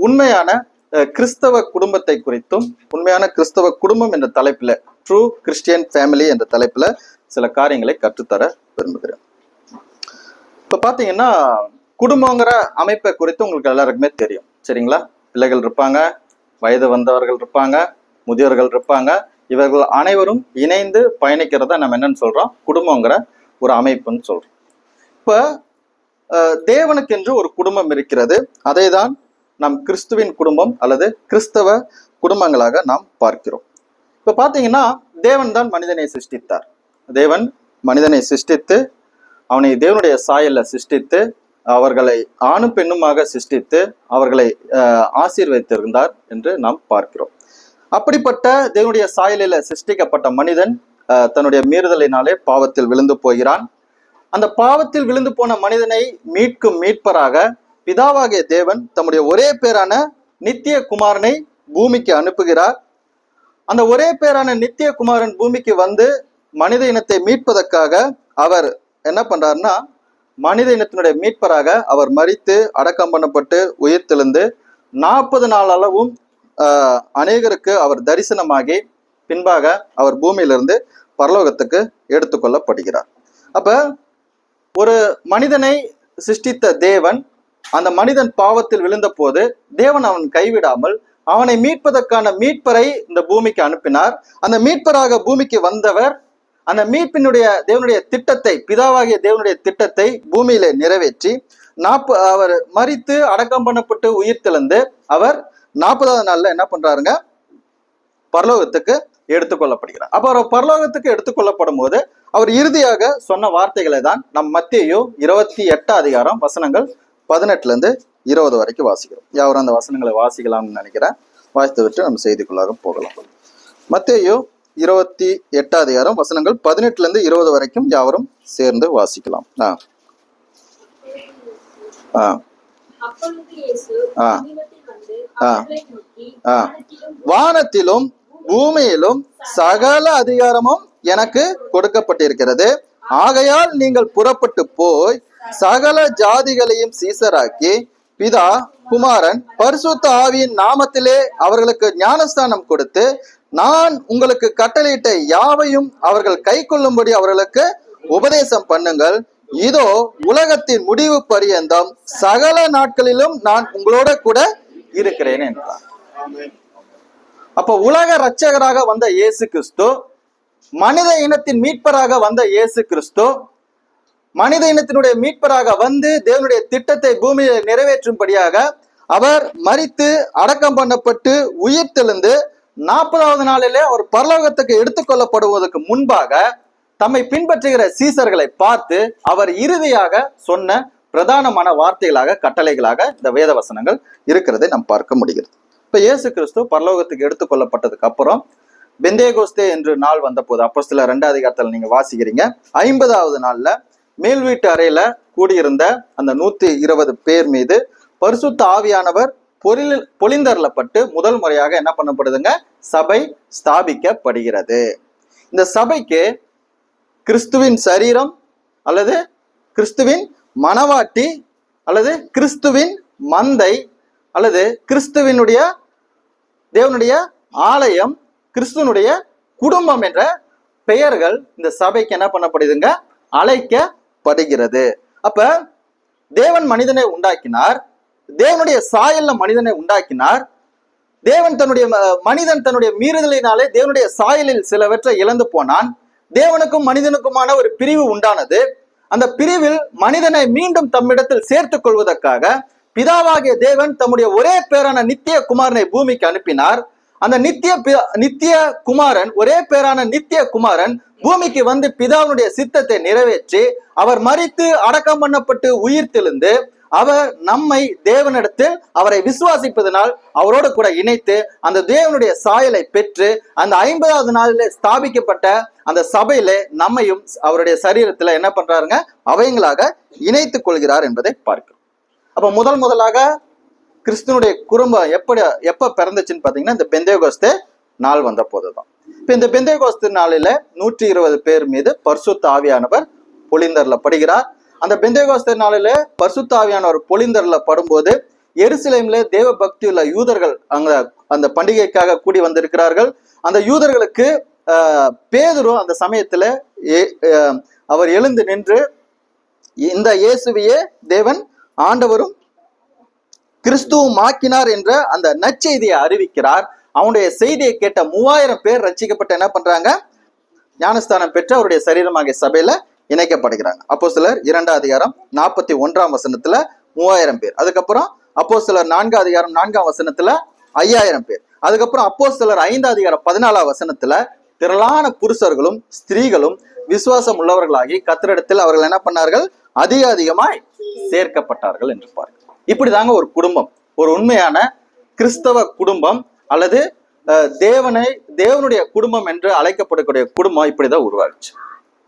உண்மையான கிறிஸ்தவ குடும்பத்தை குறித்தும், உண்மையான கிறிஸ்தவ குடும்பம் என்ற தலைப்புல, ட்ரூ கிறிஸ்டியன் ஃபேமிலி என்ற தலைப்புல சில காரியங்களை கற்றுத்தர விரும்புகிறேன். இப்ப பாத்தீங்கன்னா, குடும்பங்கிற அமைப்பை குறித்து உங்களுக்கு எல்லாருக்குமே தெரியும், சரிங்களா? பிள்ளைகள் இருப்பாங்க, வயது வந்தவர்கள் இருப்பாங்க, முதியோர்கள் இருப்பாங்க. இவர்கள் அனைவரும் இணைந்து பயணிக்கிறத நம்ம என்னன்னு சொல்றோம்? குடும்பங்கிற ஒரு அமைப்புன்னு சொல்றோம். இப்ப தேவனுக்கென்று ஒரு குடும்பம் இருக்கிறது. அதை தான் நாம் கிறிஸ்துவின் குடும்பம் அல்லது கிறிஸ்தவ குடும்பங்களாக நாம் பார்க்கிறோம். இப்ப பாத்தீங்கன்னா, தேவன் தான் மனிதனை சிருஷ்டித்தார். தேவன் மனிதனை சிருஷ்டித்து, அவனை தேவனுடைய சாயல்ல சிருஷ்டித்து, அவர்களை ஆணும் பெண்ணுமாக சிருஷ்டித்து அவர்களை ஆசீர்வதித்திருந்தார் என்று நாம் பார்க்கிறோம். அப்படிப்பட்ட தேவனுடைய சாயலில சிருஷ்டிக்கப்பட்ட மனிதன் தன்னுடைய மீறுதலினாலே பாவத்தில் விழுந்து போகிறான். அந்த பாவத்தில் விழுந்து போன மனிதனை மீட்கும் மீட்பராக பிதாவாகிய தேவன் தம்முடைய ஒரே பேரான நித்திய குமாரனை பூமிக்கு அனுப்புகிறார். அந்த ஒரே பேரான நித்திய குமாரன் பூமிக்கு வந்து மனித இனத்தை மீட்பதற்காக அவர் என்ன பண்றாருன்னா, மனித இனத்தினுடைய மீட்பராக அவர் மரித்து அடக்கம் பண்ணப்பட்டு உயிர்த்தெழுந்து 40 நாள் அளவும் அநேகருக்கு அவர் தரிசனமாகி பின்பாக அவர் பூமியிலிருந்து பரலோகத்துக்கு எடுத்துக்கொள்ளப்படுகிறார். அப்ப ஒரு மனிதனை சிருஷ்டித்த தேவன், அந்த மனிதன் பாவத்தில் விழுந்த போது தேவன் அவன் கைவிடாமல் அவனை மீட்பதற்கான மீட்பரை இந்த பூமிக்கு அனுப்பினார். அந்த மீட்பராக பூமிக்கு வந்தவர் அந்த மீட்பினுடைய தேவனுடைய திட்டத்தை, பிதாவாகிய தேவனுடைய திட்டத்தை பூமியில நிறைவேற்றி அவர் மரித்து அடக்கம் பண்ணப்பட்டு உயிர்த்தெழுந்து அவர் 40வது நாள்ல என்ன பண்றாருங்க? பரலோகத்துக்கு எடுத்துக்கொள்ளப்படுகிறார். அப்ப அவர் பரலோகத்துக்கு எடுத்துக்கொள்ளப்படும் போது அவர் இறுதியாக சொன்ன வார்த்தைகளை தான் நம் மத்தேயு 28 அதிகாரம் வசனங்கள் 18-20 வரைக்கும் வாசிக்கிறோம். யாரும் அந்த வசனங்களை வாசிக்கலாம்னு நினைக்கிறேன். வாசித்து விட்டு நம்ம செய்திக்குள்ளாக போகலாம். மத்தேயு 28 அதிகாரம் வசனங்கள் 18-20 வரைக்கும் யாவரும் சேர்ந்து வாசிக்கலாம். வானத்திலும் பூமியிலும் சகல அதிகாரமும் எனக்கு கொடுக்கப்பட்டிருக்கிறது. ஆகையால் நீங்கள் புறப்பட்டு போய் சகல ஜாதிகளையும் சீசராக்கி பிதா, குமாரன், பரிசுத்த ஆவியின் நாமத்திலே அவர்களுக்கு ஞானஸ்தானம் கொடுத்து, நான் உங்களுக்கு கட்டளையிட்ட யாவையும் அவர்கள் கை கொள்ளும்படி அவர்களுக்கு உபதேசம் பண்ணுங்கள். இதோ உலகத்தின் முடிவு பரியந்தம் சகல நாட்களிலும் நான் உங்களோட கூட இருக்கிறேன் என்றார். அப்ப உலக இரட்சகராக வந்த இயேசு கிறிஸ்து, மனித இனத்தின் மீட்பராக வந்த இயேசு கிறிஸ்து, மனித இனத்தினுடைய மீட்பராக வந்து தேவனுடைய திட்டத்தை பூமியை நிறைவேற்றும்படியாக அவர் மரித்து அடக்கம் பண்ணப்பட்டு உயிர்த்தெழுந்து 40வது நாளிலே அவர் பரலோகத்துக்கு எடுத்துக்கொள்ளப்படுவதற்கு முன்பாக தம்மை பின்பற்றுகிற சீசர்களை பார்த்து அவர் இறுதியாக சொன்ன பிரதானமான வார்த்தைகளாக, கட்டளைகளாக இந்த வேத வசனங்கள் இருக்கிறதை நாம் பார்க்க முடிகிறது. இப்ப இயேசு கிறிஸ்து பரலோகத்துக்கு எடுத்துக்கொள்ளப்பட்டதுக்கு அப்புறம் பெந்தேகோஸ்தே என்று நாள் வந்த போது, அப்போஸ்தலர் 2 அதிகாரத்தில் நீங்க வாசிக்கிறீங்க, 50வது நாள்ல மேல் வீட்டு அறையில கூடியிருந்த அந்த 120 பேர் மீது பரிசுத்த ஆவியானவர் பொழிந்தருளப்பட்டு முதல் முறையாக என்ன பண்ணப்படுதுங்க? சபை ஸ்தாபிக்கப்படுகிறது. இந்த சபைக்கு கிறிஸ்துவின் சரீரம் அல்லது கிறிஸ்துவின் மனவாட்டி அல்லது கிறிஸ்துவின் மந்தை அல்லது கிறிஸ்துவினுடைய தேவனுடைய ஆலயம், கிறிஸ்துவனுடைய குடும்பம் என்ற பெயர்கள் இந்த சபைக்கு என்ன பண்ணப்படுதுங்க? அழைக்கப்படுகிறது. அப்ப தேவன் மனிதனை உண்டாக்கினார், தேவனுடைய சாயல்ல மனிதனை உண்டாக்கினார். மனிதன் தன்னுடைய மீறுதலினாலே தேவனுடைய சாயலில் சிலவற்றை இழந்து போனான். தேவனுக்கும் மனிதனுக்குமான ஒரு பிரிவு உண்டானது. அந்த பிரிவில் மனிதனை மீண்டும் தம்மிடத்தில் சேர்த்துக் கொள்வதற்காக பிதாவாகிய தேவன் தம்முடைய ஒரே பேரான நித்திய குமாரனை பூமிக்கு அனுப்பினார். அந்த நித்திய குமாரன், ஒரே பேரான நித்திய குமாரன் பூமிக்கு வந்து பிதாவுடைய சித்தத்தை நிறைவேற்றி அவர் மரித்து அடக்கம் பண்ணப்பட்டு உயிர்த்தெழுந்து அவர் நம்மை தேவனிடத்தில் அவரை விசுவாசிப்பதனால் அவரோடு கூட இணைத்து அந்த தேவனுடைய சாயலை பெற்று அந்த 50வது நாளிலே ஸ்தாபிக்கப்பட்ட அந்த சபையில நம்மையும் அவருடைய சரீரத்துல என்ன பண்றாருங்க? அவைங்களாக இணைத்துக் கொள்கிறார் என்பதை பார்க்கிறோம். அப்ப முதலாக கிறிஸ்துவனுடைய குடும்பம் எப்ப பிறந்துச்சுன்னு பாத்தீங்கன்னா, இந்த பெந்தேகோஸ்தே நாள் வந்த போதுதான். இப்ப இந்த பெந்தேகோஸ்தே நாளில 120 பேர் மீது பரிசுத்த ஆவியானவர் பொழிந்தருளப்படுகிறார். அந்த பெந்தேகோஸ்தே நாளில பரிசுத்த ஆவியானவர் பொழிந்தருளப்படும் போது எருசலேமிலே தேவ பக்தி உள்ள யூதர்கள் அந்த பண்டிகைக்காக கூடி வந்திருக்கிறார்கள். அந்த யூதர்களுக்கு பேதுரு அந்த சமயத்துல அவர் எழுந்து நின்று இந்த இயேசுவையே தேவன் ஆண்டவரும் கிறிஸ்துவும் ஆக்கினார் என்ற அந்த நற்செய்தியை அறிவிக்கிறார். அவனுடைய செய்தியை கேட்ட 3000 பேர் ரட்சிக்கப்பட்டு என்ன பண்றாங்க, ஞானஸ்தானம் பெற்று அவருடைய சரீரமாகிய சபையில இணைக்கப்படுகிறாங்க. அப்போஸ்தலர் 2ஆம் அதிகாரம் 41ஆம் வசனத்துல 3000 பேர். அதுக்கப்புறம் அப்போஸ்தலர் 4ஆம் அதிகாரம் 4ஆம் வசனத்துல 5000 பேர். அதுக்கப்புறம் அப்போஸ்தலர் 5ஆம் அதிகாரம் 14ஆம் வசனத்துல திரளான புருஷர்களும் ஸ்திரீகளும் விசுவாசம் உள்ளவர்களாகி கர்த்தரிடத்தில் அவர்கள் என்ன பண்ணார்கள், அதிகமாய் சேர்க்கப்பட்டார்கள் என்று பாருங்க. இப்படிதாங்க ஒரு குடும்பம், ஒரு உண்மையான கிறிஸ்தவ குடும்பம் அல்லது தேவனுடைய குடும்பம் என்று அழைக்கப்படக்கூடிய குடும்பம் இப்படிதான் உருவாச்சு.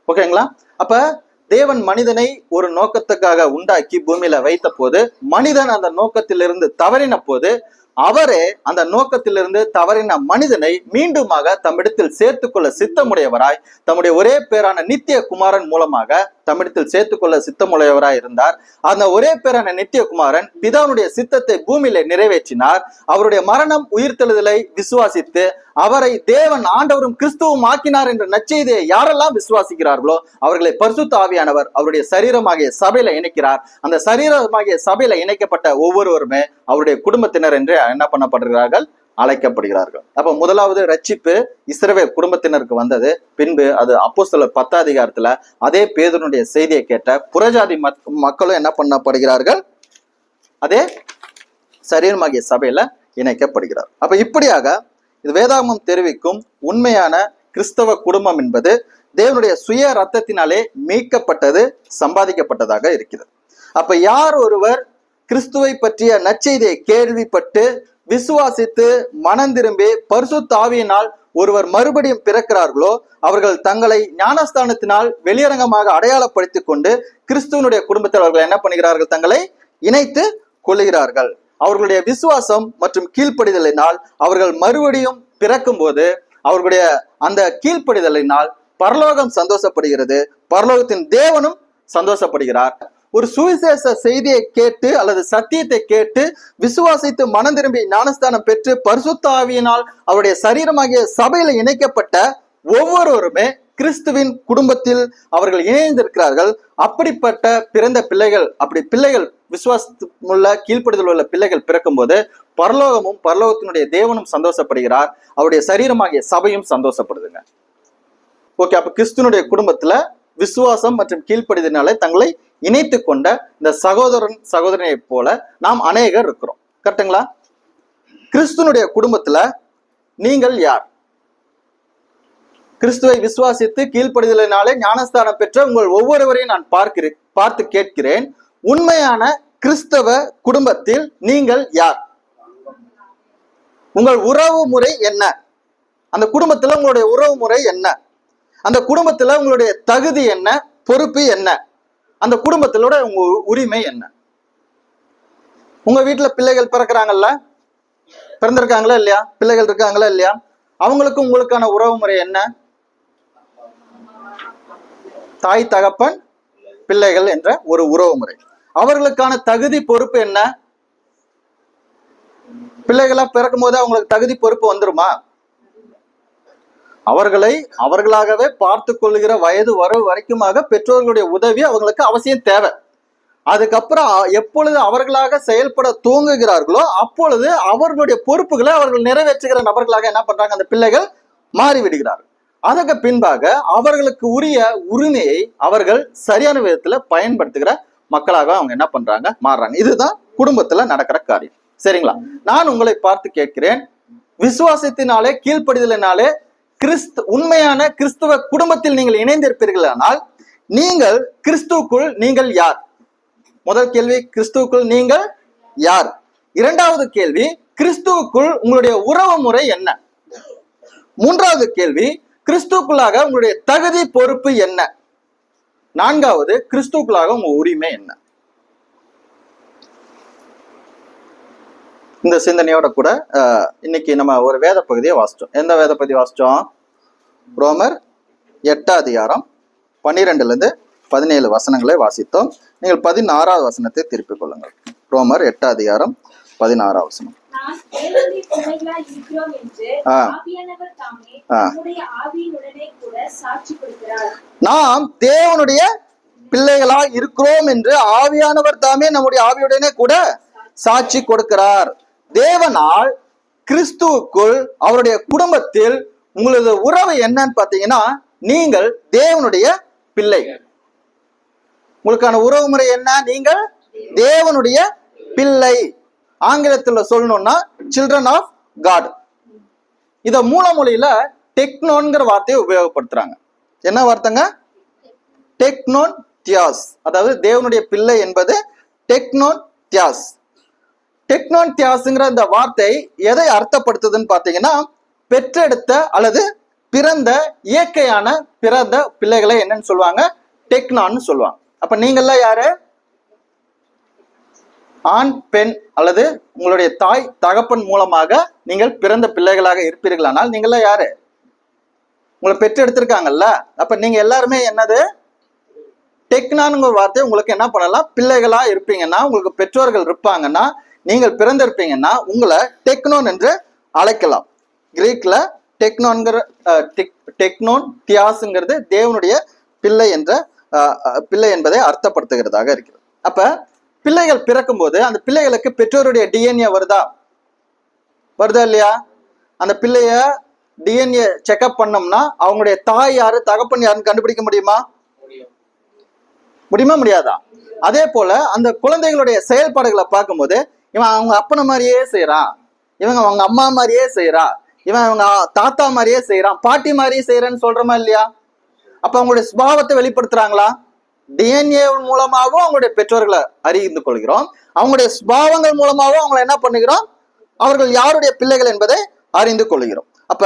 ஓகேங்களா? அப்ப தேவன் மனிதனை ஒரு நோக்கத்துக்காக உண்டாக்கி பூமியில வைத்த போது, மனிதன் அந்த நோக்கத்திலிருந்து தவறின போது, அவரே அந்த நோக்கத்திலிருந்து தவறின மனிதனை மீண்டுமாக தம்மிடத்தில் சேர்த்துக்கொள்ள சித்தமுடையவராய் தம்முடைய ஒரே பேரான நித்திய குமாரன் மூலமாக தம்மிடத்தில் சேர்த்துக்கொள்ள சித்தமுடையவராய் இருந்தார். அந்த ஒரே பேரான நித்திய குமாரன் பிதாவுடைய சித்தத்தை பூமியில நிறைவேற்றினார். அவருடைய மரணம் உயிர்த்தெழுதலை விசுவாசித்து அவரை தேவன் ஆண்டவரும் கிறிஸ்துவும் ஆக்கினார் என்ற நற்செய்தியை யாரெல்லாம் விசுவாசிக்கிறார்களோ அவர்களை பரிசுத்த ஆவியானவர் அவருடைய சரீரமாகிய சபையில இணைக்கிறார். அந்த சரீரமாகிய சபையில இணைக்கப்பட்ட ஒவ்வொருவருமே அவருடைய குடும்பத்தினர் என்று என்ன பண்ணப்படுகிறார்கள், அழைக்கப்படுகிறார்கள். அப்ப முதலாவது ரட்சிப்பு இஸ்ரவேல் குடும்பத்தினருக்கு வந்தது. பின்பு அது அப்போஸ்தலர் 10ஆம் அதிகாரத்துல அதே பேதுருடைய செய்தியை கேட்ட புறஜாதி மக்களும் என்ன பண்ணப்படுகிறார்கள், அதே சரீரமாகிய சபையில இணைக்கப்படுகிறார். அப்ப இப்படியாக இது வேதாகமம் தெரிவிக்கும் உண்மையான கிறிஸ்தவ குடும்பம் என்பது தேவனுடைய சுய ரத்தத்தினாலே மீட்கப்பட்டது, சம்பாதிக்கப்பட்டதாக இருக்கிறது. அப்ப யார் ஒருவர் கிறிஸ்துவை பற்றிய நற்செய்தியை கேள்விப்பட்டு விசுவாசித்து மனம் திரும்பி பரிசுத்த ஆவியினால் ஒருவர் மறுபடியும் பிறக்கிறார்களோ அவர்கள் தங்களை ஞானஸ்தானத்தினால் வெளியரங்கமாக அடையாளப்படுத்திக் கொண்டு கிறிஸ்துவனுடைய குடும்பத்தில் அவர்கள் என்ன பண்ணுகிறார்கள், தங்களை இணைத்து கொள்ளுகிறார்கள். அவர்களுடைய விசுவாசம் மற்றும் கீழ்ப்படிதலினால் அவர்கள் மறுபடியும் பிறக்கும் போது அவர்களுடைய அந்த கீழ்ப்படிதலினால் பரலோகம் சந்தோஷப்படுகிறது, பரலோகத்தின் தேவனும் சந்தோஷப்படுகிறார். ஒரு சுவிசேஷ செய்தியை கேட்டு அல்லது சத்தியத்தை கேட்டு விசுவாசித்து மனம் திரும்பி ஞானஸ்தானம் பெற்று பரிசுத்த ஆவியினால் அவருடைய சரீரமாகிய சபையில இணைக்கப்பட்ட ஒவ்வொருவருமே கிறிஸ்துவின் குடும்பத்தில் அவர்கள் இணைந்திருக்கிறார்கள். அப்படிப்பட்ட பிறந்த பிள்ளைகள், அப்படி பிள்ளைகள் விசுவாசமுள்ள கீழ்ப்படுதல் உள்ள பிள்ளைகள் பிறக்கும் போது பரலோகமும் பரலோகத்தினுடைய தேவனும் சந்தோஷப்படுகிறார், அவருடைய சரீரமாகிய சபையும் சந்தோஷப்படுதுங்க. ஓகே, அப்ப கிறிஸ்துவனுடைய குடும்பத்துல விசுவாசம் மற்றும் கீழ்ப்படிதலினாலே தங்களை இணைத்து கொண்ட இந்த சகோதரனை போல நாம் அநேகர் இருக்கிறோம். கரெக்டுங்களா? கிறிஸ்துவனுடைய குடும்பத்துல நீங்கள் யார்? கிறிஸ்துவை விசுவாசித்து கீழ்ப்படிதலினாலே ஞானஸ்தானம் பெற்ற உங்கள் ஒவ்வொருவரையும் நான் பார்த்து கேட்கிறேன், உண்மையான கிறிஸ்தவ குடும்பத்தில் நீங்கள் யார்? உங்கள் உறவு முறை என்ன? அந்த குடும்பத்துல உங்களுடைய உறவு முறை என்ன? அந்த குடும்பத்துல உங்களுடைய தகுதி என்ன, பொறுப்பு என்ன? அந்த குடும்பத்திலோட உங்க உரிமை என்ன? உங்க வீட்டுல பிள்ளைகள் பிறந்திருக்காங்களா இல்லையா? பிள்ளைகள் இருக்காங்களா இல்லையா? அவங்களுக்கு உங்களுக்கான உறவு முறை என்ன? தாய் தகப்பன் பிள்ளைகள் என்ற ஒரு உறவு முறை. அவர்களுக்கான தகுதி பொறுப்பு என்ன? பிள்ளைகளா பிறக்கும் போது அவங்களுக்கு தகுதி பொறுப்பு வந்துருமா? அவர்களை அவர்களாகவே பார்த்து கொள்ளுகிற வயது வரைக்குமாக பெற்றோர்களுடைய உதவி அவங்களுக்கு அவசியம் தேவை. அதுக்கப்புறம் எப்பொழுது அவர்களாக செயல்பட துவங்குகிறார்களோ அப்பொழுது அவர்களுடைய பொறுப்புகளை அவர்கள் நிறைவேற்றுகிற நபர்களாக என்ன பண்றாங்க, அந்த பிள்ளைகள் மாறிவிடுகிறார்கள். அதற்கு பின்பாக அவர்களுக்கு உரிய உரிமையை அவர்கள் சரியான விதத்துல பயன்படுத்துகிற மக்களாக அவங்க என்ன பண்றாங்க, மாறுறாங்க. இதுதான் குடும்பத்துல நடக்கிற காரியம். சரிங்களா? நான் உங்களை பார்த்து கேட்கிறேன், விசுவாசத்தினாலே கீழ்ப்படிதலினாலே உண்மையான கிறிஸ்துவ குடும்பத்தில் நீங்கள் இணைந்திருப்பீர்களானால் நீங்கள் கிறிஸ்துவுக்குள் நீங்கள் யார்? முதல் கேள்வி, கிறிஸ்துவுக்குள் நீங்கள் யார்? இரண்டாவது கேள்வி, கிறிஸ்துவுக்குள் உங்களுடைய உறவு முறை என்ன? மூன்றாவது கேள்வி, கிறிஸ்துவுக்குள்ளாக உங்களுடைய தகுதி பொறுப்பு என்ன? நான்காவது, கிறிஸ்துவுக்குள்ளாக உங்க உரிமை என்ன? இந்த சிந்தனையோட கூட இன்னைக்கு நம்ம ஒரு வேத பகுதியை வாசிச்சோம். எந்த வேத பகுதி வாசிச்சோம்? ரோமர் 8ஆம் அதிகாரம் 12 to 17 வசனங்களை வாசித்தோம். நீங்கள் 16வது வசனத்தை திருப்பிக் கொள்ளுங்கள். ரோமர் 8ஆம் அதிகாரம் 16ஆம் வசனம். நாம் தேவனுடைய பிள்ளைகளாய் இருக்கிறோம் என்று ஆவியானவர் தாமே நம்முடைய ஆவியுடனே கூட சாட்சி கொடுக்கிறார். நாம் தேவனுடைய பிள்ளைகளாய் இருக்கிறோம் என்று ஆவியானவர் தாமே நம்முடைய ஆவியுடனே கூட சாட்சி கொடுக்கிறார். தேவனால் கிறிஸ்துவுக்குள் அவருடைய குடும்பத்தில் உங்களது உறவு என்னன்னு பாத்தீங்கன்னா, நீங்கள் தேவனுடைய பிள்ளைகள். உங்களுக்கான உறவு முறை என்ன? நீங்கள் தேவனுடைய பிள்ளை. ஆங்கிலத்தில் சொல்லணும்னா சில்ட்ரன் ஆஃப் காட். இத மூலமொழியில டெக்னோன்கிற வார்த்தையை உபயோகப்படுத்துறாங்க. என்ன வார்த்தைங்க? டெக்னோன் தியாஸ். அதாவது தேவனுடைய பிள்ளை என்பது டெக்னோன் தியாஸ். டெக்னோன் தியாஸ்ங்கிற இந்த வார்த்தை எதை அர்த்தப்படுத்துதுன்னு பாத்தீங்கன்னா, பெற்றெடுத்த அல்லது பிறந்த இயற்கையான பிறந்த பிள்ளைகளை என்னன்னு சொல்லுவாங்க? டெக்னான்னு சொல்லுவாங்க. அப்ப நீங்கள்லாம் யாரு? ஆண், பெண் அல்லது உங்களுடைய தாய் தகப்பன் மூலமாக நீங்கள் பிறந்த பிள்ளைகளாக இருப்பீர்களானால் நீங்கள்லாம் யாரு? உங்களை பெற்றெடுத்திருக்காங்கல்ல. அப்ப நீங்க எல்லாருமே என்னது? டெக்னான்ங்கிற வார்த்தை உங்களுக்கு என்ன பண்ணலாம்? பிள்ளைகளா இருப்பீங்கன்னா, உங்களுக்கு பெற்றோர்கள் இருப்பாங்கன்னா, நீங்கள் பிறந்திருப்பீங்கன்னா உங்களை டெக்னோன் என்று அழைக்கலாம். கிரீக்ல டெக்னோன்கிற டெக்னோன் தியாஸ்ங்கிறது தேவனுடைய பிள்ளை என்ற பிள்ளை என்பதை அர்த்தப்படுத்துகிறதாக இருக்கிறது. அப்ப பிள்ளைகள் பிறக்கும் போது அந்த பிள்ளைகளுக்கு பெற்றோருடைய டிஎன்ஏ வருதா இல்லையா? அந்த பிள்ளைய டிஎன்ஏ செக்அப் பண்ணோம்னா அவங்களுடைய தாய் யாரு தகப்பன் யாருன்னு கண்டுபிடிக்க முடியுமா? முடியாதா? அதே போல அந்த குழந்தைகளுடைய செயல்பாடுகளை பார்க்கும்போது இவன் அவங்க அப்பனை மாதிரியே செய்யறான், இவங்க அவங்க அம்மா மாதிரியே செய்யறா, இவன் அவங்க தாத்தா மாதிரியே செய்யறான், பாட்டி மாதிரியே செய்யறேன்னு சொல்றோமா இல்லையா? அப்ப அவங்களுடைய சுபாவத்தை வெளிப்படுத்துறாங்களா? டிஎன்ஏ மூலமாகவும் அவங்களுடைய பெற்றோர்களை அறிந்து கொள்கிறோம். அவங்களுடைய சுபாவங்கள் மூலமாகவும் அவங்களை என்ன பண்ணுகிறோம்? அவர்கள் யாருடைய பிள்ளைகள் என்பதை அறிந்து கொள்கிறோம். அப்ப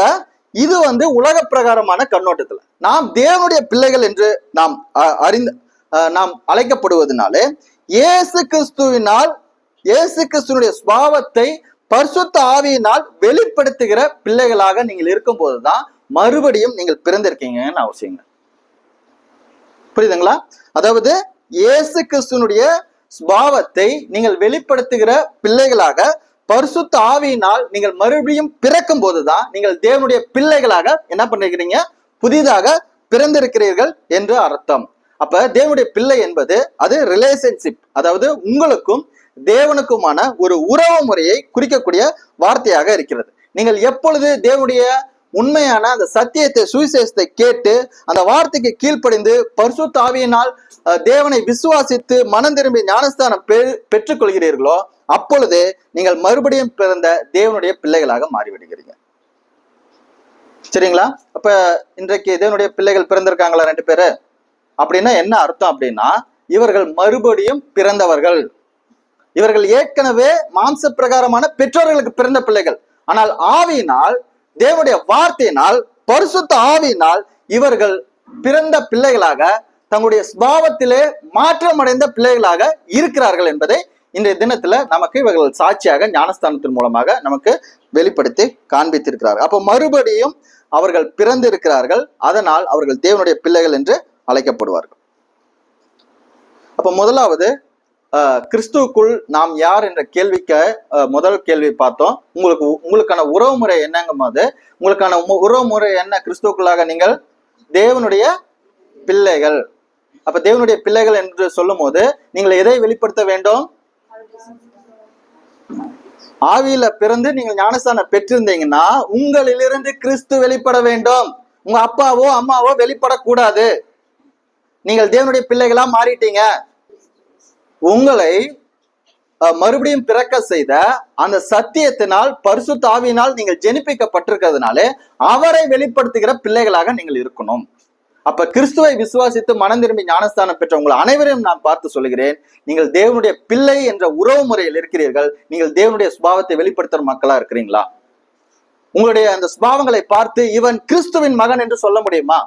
இது உலக பிரகாரமான கண்ணோட்டத்துல நாம் தேவனுடைய பிள்ளைகள் என்று நாம் நாம் அழைக்கப்படுவதனாலே இயேசு கிறிஸ்துவினுடைய சுபாவத்தை பரிசுத்த ஆவியினால் வெளிப்படுத்துகிற பிள்ளைகளாக நீங்கள் இருக்கும் போதுதான் மறுபடியும் நீங்கள் பிறந்திருக்கீங்கன்னு அவசியங்க. புரியுதுங்களா? அதாவது இயேசு கிறிஸ்துவினுடைய சுபாவத்தை நீங்கள் வெளிப்படுத்துகிற பிள்ளைகளாக பரிசுத்த ஆவியினால் நீங்கள் மறுபடியும் பிறக்கும் போதுதான் நீங்கள் தேவனுடைய பிள்ளைகளாக என்ன பண்ணிருக்கிறீங்க? புதிதாக பிறந்திருக்கிறீர்கள் என்று அர்த்தம். அப்ப தேவனுடைய பிள்ளை என்பது அது ரிலேஷன்ஷிப், அதாவது உங்களுக்கும் தேவனுக்குமான ஒரு உறவு முறையை குறிக்கக்கூடிய வார்த்தையாக இருக்கிறது. நீங்கள் எப்பொழுது தேவனுடைய உண்மையான அந்த சத்தியத்தை சுவிசேஷத்தை கேட்டு அந்த வார்த்தைக்கு கீழ்ப்படிந்து பரிசுத்த ஆவியினால் தேவனை விசுவாசித்து மனம் திரும்பி ஞானஸ்தானம் பெற்றுக் கொள்கிறீர்களோ அப்பொழுது நீங்கள் மறுபடியும் பிறந்த தேவனுடைய பிள்ளைகளாக மாறிவிடுகிறீங்க. சரிங்களா? அப்ப இன்றைக்கு தேவனுடைய பிள்ளைகள் பிறந்திருக்காங்களா 2 பேரு? அப்படின்னா என்ன அர்த்தம் அப்படின்னா, இவர்கள் மறுபடியும் பிறந்தவர்கள். இவர்கள் ஏற்கனவே மாம்ச பிரகாரமான பெற்றோர்களுக்கு பிறந்த பிள்ளைகள். ஆனால் ஆவியினால், தேவனுடைய வார்த்தையினால், பரிசுத்த ஆவியினால் இவர்கள் பிறந்த பிள்ளைகளாக தங்களுடைய சுபாவத்திலே மாற்றமடைந்த பிள்ளைகளாக இருக்கிறார்கள் என்பதை இன்றைய தினத்துல நமக்கு இவர்கள் சாட்சியாக ஞானஸ்தானத்தின் மூலமாக நமக்கு வெளிப்படுத்தி காண்பித்திருக்கிறார்கள். அப்போ மறுபடியும் அவர்கள் பிறந்திருக்கிறார்கள். அதனால் அவர்கள் தேவனுடைய பிள்ளைகள் என்று அழைக்கப்படுவார்கள். அப்ப முதலாவது கிறிஸ்துவுக்குள் நாம் யார் என்ற கேள்விக்கு முதல் கேள்வி பார்த்தோம். உங்களுக்கான உறவு முறை என்னங்கும் போது உங்களுக்கான உறவு முறை என்ன? கிறிஸ்துவுக்குள்ளாக நீங்கள் தேவனுடைய பிள்ளைகள். அப்ப தேவனுடைய பிள்ளைகள் என்று சொல்லும் போது நீங்கள் எதை வெளிப்படுத்த வேண்டும்? ஆவியில பிறந்து நீங்கள் ஞானஸ்தானம் பெற்றிருந்தீங்கன்னா உங்களிலிருந்து கிறிஸ்து வெளிப்பட வேண்டும். உங்க அப்பாவோ அம்மாவோ வெளிப்படக்கூடாது. நீங்கள் தேவனுடைய பிள்ளைகளா மாறிட்டீங்க. உங்களை மறுபடியும் பிறக்க செய்த அந்த சத்தியத்தினால் பரிசுத்த ஆவியினால் நீங்கள் ஜெனிப்பிக்கப்பட்டிருக்கிறதுனாலே அவரை வெளிப்படுத்துகிற பிள்ளைகளாக நீங்கள் இருக்கணும். அப்ப கிறிஸ்துவை விசுவாசித்து மனம் திரும்பி ஞானஸ்தானம் பெற்ற உங்களை அனைவரையும் நான் பார்த்து சொல்கிறேன், நீங்கள் தேவனுடைய பிள்ளை என்ற உறவு முறையில் இருக்கிறீர்கள். நீங்கள் தேவனுடைய சுபாவத்தை வெளிப்படுத்துற மக்களா இருக்கிறீங்களா? உங்களுடைய அந்த சுபாவங்களை பார்த்து இவன் கிறிஸ்துவின் மகன் என்று சொல்ல முடியுமா?